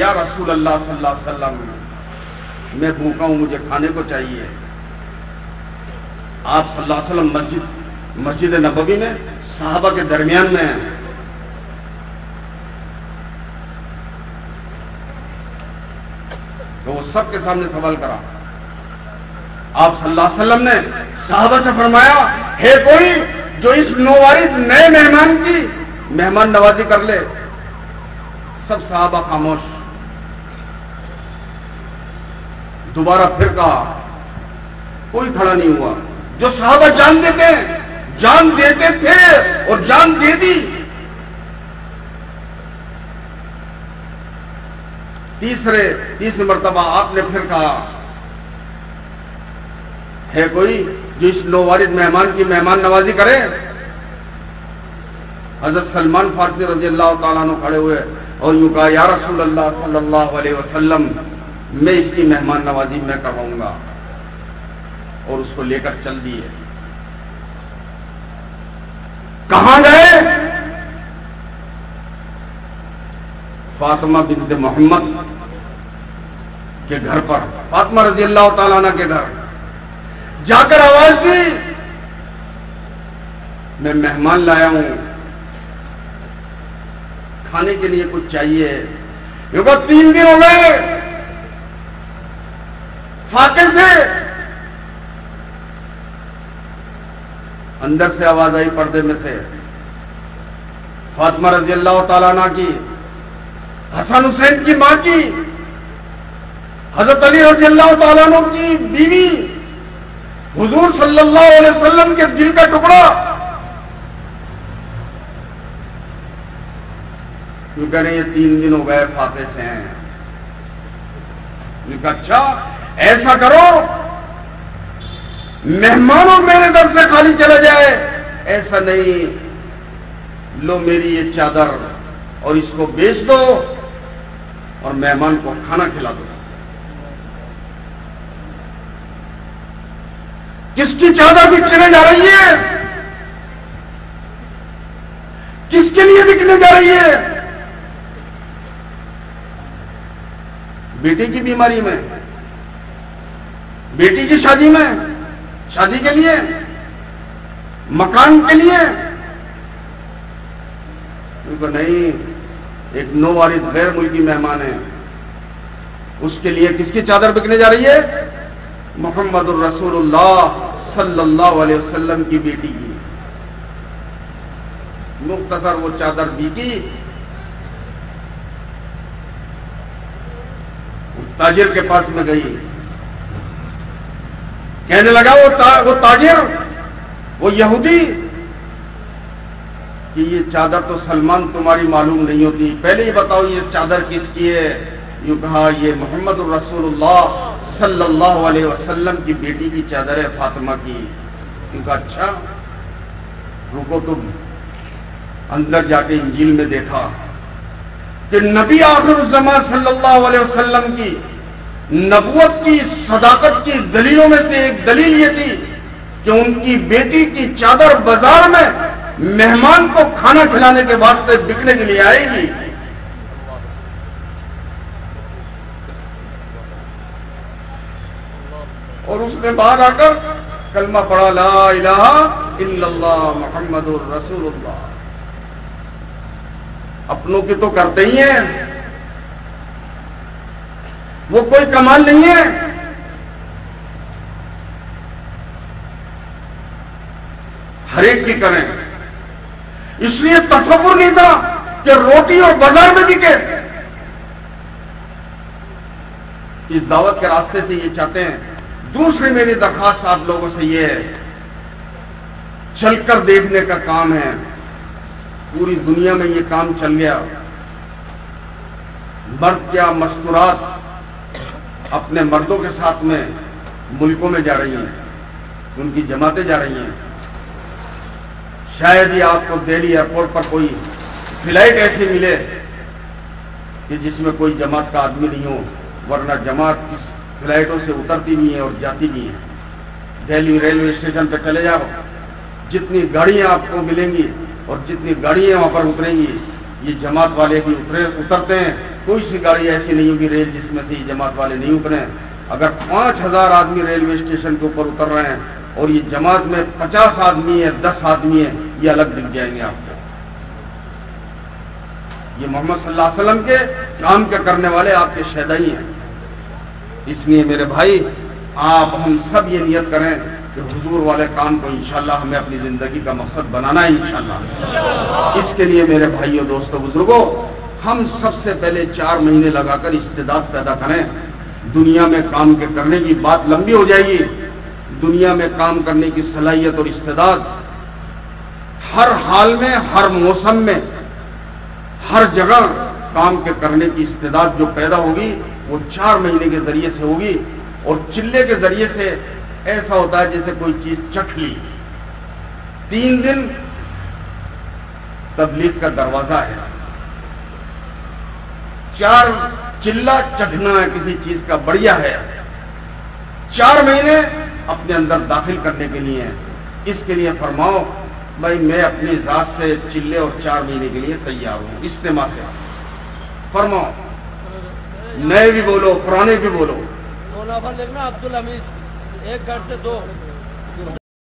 یا رسول اللہ صلی اللہ علیہ وسلم میں بھوکا ہوں، مجھے کھانے کو چاہیے۔ آپ صلی اللہ علیہ وسلم مسجد نبوی میں صحابہ کے درمیان میں ہیں۔ تو وہ سب کے سامنے سوال کرا۔ آپ صلی اللہ علیہ وسلم نے صحابہ سے فرمایا ہے کوئی جو اس نووارث نئے مہمان کی مہمان نوازی کر لے؟ سب صحابہ خاموش۔ دوبارہ پھر کہا، کوئی کھڑا نہیں ہوا۔ جو صحابہ جان دیتے تھے اور جان دے دی۔ تیسری مرتبہ آپ نے پھر کہا ہے کوئی جو اس نووارث مہمان کی مہمان نوازی کرے؟ حضرت سلمان فارسی رضی اللہ تعالیٰ عنہ کھڑے ہوئے اور یوں کہا یا رسول اللہ صلی اللہ علیہ وسلم میں اس کی مہمان نوازی میں کرواؤں گا، اور اس کو لے کر چل دیے۔ کہاں گئے؟ فاطمہ بنت محمد کے گھر پر، فاطمہ رضی اللہ تعالیٰ عنہ کے گھر جا کر آواز دی میں مہمان لایا ہوں، کھانے کے لیے کچھ چاہیے۔ کیونکہ 3 دن ہو گئے فاقے سے۔ اندر سے آواز آئی پردے میں سے، فاطمہ رضی اللہ تعالیٰ عنہ کی، حسن حسین کی ماں کی، حضرت علی رضی اللہ تعالیٰ عنہ کی بیوی، حضور صلی اللہ علیہ وسلم کے دل کا ٹکڑا۔ کیوں کہہ رہے ہیں 3 دن ہو گئے فاقے سے ہیں؟ نے کہا اچھا ایسا کرو مہمانوں میرے در سے خالی چلا جائے، ایسا نہیں لو میری یہ چادر اور اس کو بیچ دو اور مہمان کو کھانا کھلا دو. کس کی چادر بکنے جا رہی ہے؟ کس کے لیے بکنے جا رہی ہے؟ بیٹی کی بیماری میں، بیٹی کی شادی میں، شادی کے لیے، مکان کے لیے؟ نہیں، ایک نو وارث غیر ملکی مہمان ہے، اس کے لیے کس کی چادر بکنے جا رہی ہے؟ محمد الرسول اللہ صلی اللہ علیہ وسلم کی بیٹی کی. مختصر وہ چادر بکی. تاجر کے پاس میں گئی، کہنے لگا وہ تاجر، وہ یہودی کہ یہ چادر تو سلمان تمہاری معلوم نہیں ہوتی، پہلے ہی بتاؤ یہ چادر کس کی ہے؟ یوں کہا یہ محمد الرسول اللہ صلی اللہ علیہ وسلم کی بیٹی کی چادر ہے، فاطمہ کی. یوں کہا اچھا رکو. تم اندر جا کے انجیل میں دیکھا کہ نبی آخر الزمان صلی اللہ علیہ وسلم کی نبوت کی صداقت کی دلیلوں میں سے ایک دلیل یہ تھی کہ ان کی بیٹی کی چادر بازار میں مہمان کو کھانا کھلانے کے واسطے بکنے کے لیے آئے گی. اور اس نے باہر آ کر کلمہ پڑھا، لا الہ الا اللہ محمد الرسول اللہ. اپنوں کی تو کرتے ہی ہیں، وہ کوئی کمال نہیں ہے. ہر ایک کی کریں. اس لیے تصور نہیں تھا کہ روٹی اور بازار میں بکے. اس دعوت کے راستے سے یہ چاہتے ہیں. دوسری میری درخواست آپ لوگوں سے یہ ہے، چل کر دیکھنے کا کام ہے. پوری دنیا میں یہ کام چل گیا. مرد کیا مستورات اپنے مردوں کے ساتھ میں ملکوں میں جا رہی ہیں، ان کی جماعتیں جا رہی ہیں. شاید ہی آپ کو دہلی ایئرپورٹ پر کوئی فلائٹ ایسی ملے کہ جس میں کوئی جماعت کا آدمی نہیں ہو، ورنہ جماعت اس فلائٹوں سے اترتی بھی ہے اور جاتی بھی ہے. دہلی ریلوے اسٹیشن پہ چلے جاؤ، جتنی گاڑیاں آپ کو ملیں گی اور جتنی گاڑیاں وہاں پر اتریں گی یہ جماعت والے بھی اترتے ہیں. کوئی سی گاڑی ایسی نہیں ہوگی ریل جس میں سے یہ جماعت والے نہیں اترے. اگر 5000 آدمی ریلوے اسٹیشن کے اوپر اتر رہے ہیں اور یہ جماعت میں 50 آدمی ہے، 10 آدمی ہے، یہ الگ دکھ جائیں گے آپ کو. یہ محمد صلی اللہ علیہ وسلم کے کام کے کرنے والے آپ کے شہدائی ہیں. اس لیے میرے بھائی آپ ہم سب یہ نیت کریں کہ حضور والے کام کو انشاءاللہ ہمیں اپنی زندگی کا مقصد بنانا ہے انشاءاللہ. اس کے لیے میرے بھائیوں دوستوں بزرگوں ہم سب سے پہلے 4 مہینے لگا کر استعداد پیدا کریں. دنیا میں کام کے کرنے کی بات لمبی ہو جائے گی. دنیا میں کام کرنے کی صلاحیت اور استعداد ہر حال میں، ہر موسم میں، ہر جگہ کام کے کرنے کی استعداد جو پیدا ہوگی وہ 4 مہینے کے ذریعے سے ہوگی. اور چلے کے ذریعے سے ایسا ہوتا ہے جیسے کوئی چیز چکھ لی. 3 دن تبلیغ کا دروازہ ہے، 4 چلا چکھنا ہے کسی چیز کا بڑھیا ہے. 4 مہینے اپنے اندر داخل کرنے کے لیے. اس کے لیے فرماؤ بھائی میں اپنی ذات سے چلے اور 4 مہینے کے لیے تیار ہوں. اجتماع سے فرماؤ، نئے بھی بولو، پرانے بھی بولو. عبد الحمید 1 گھنٹے 2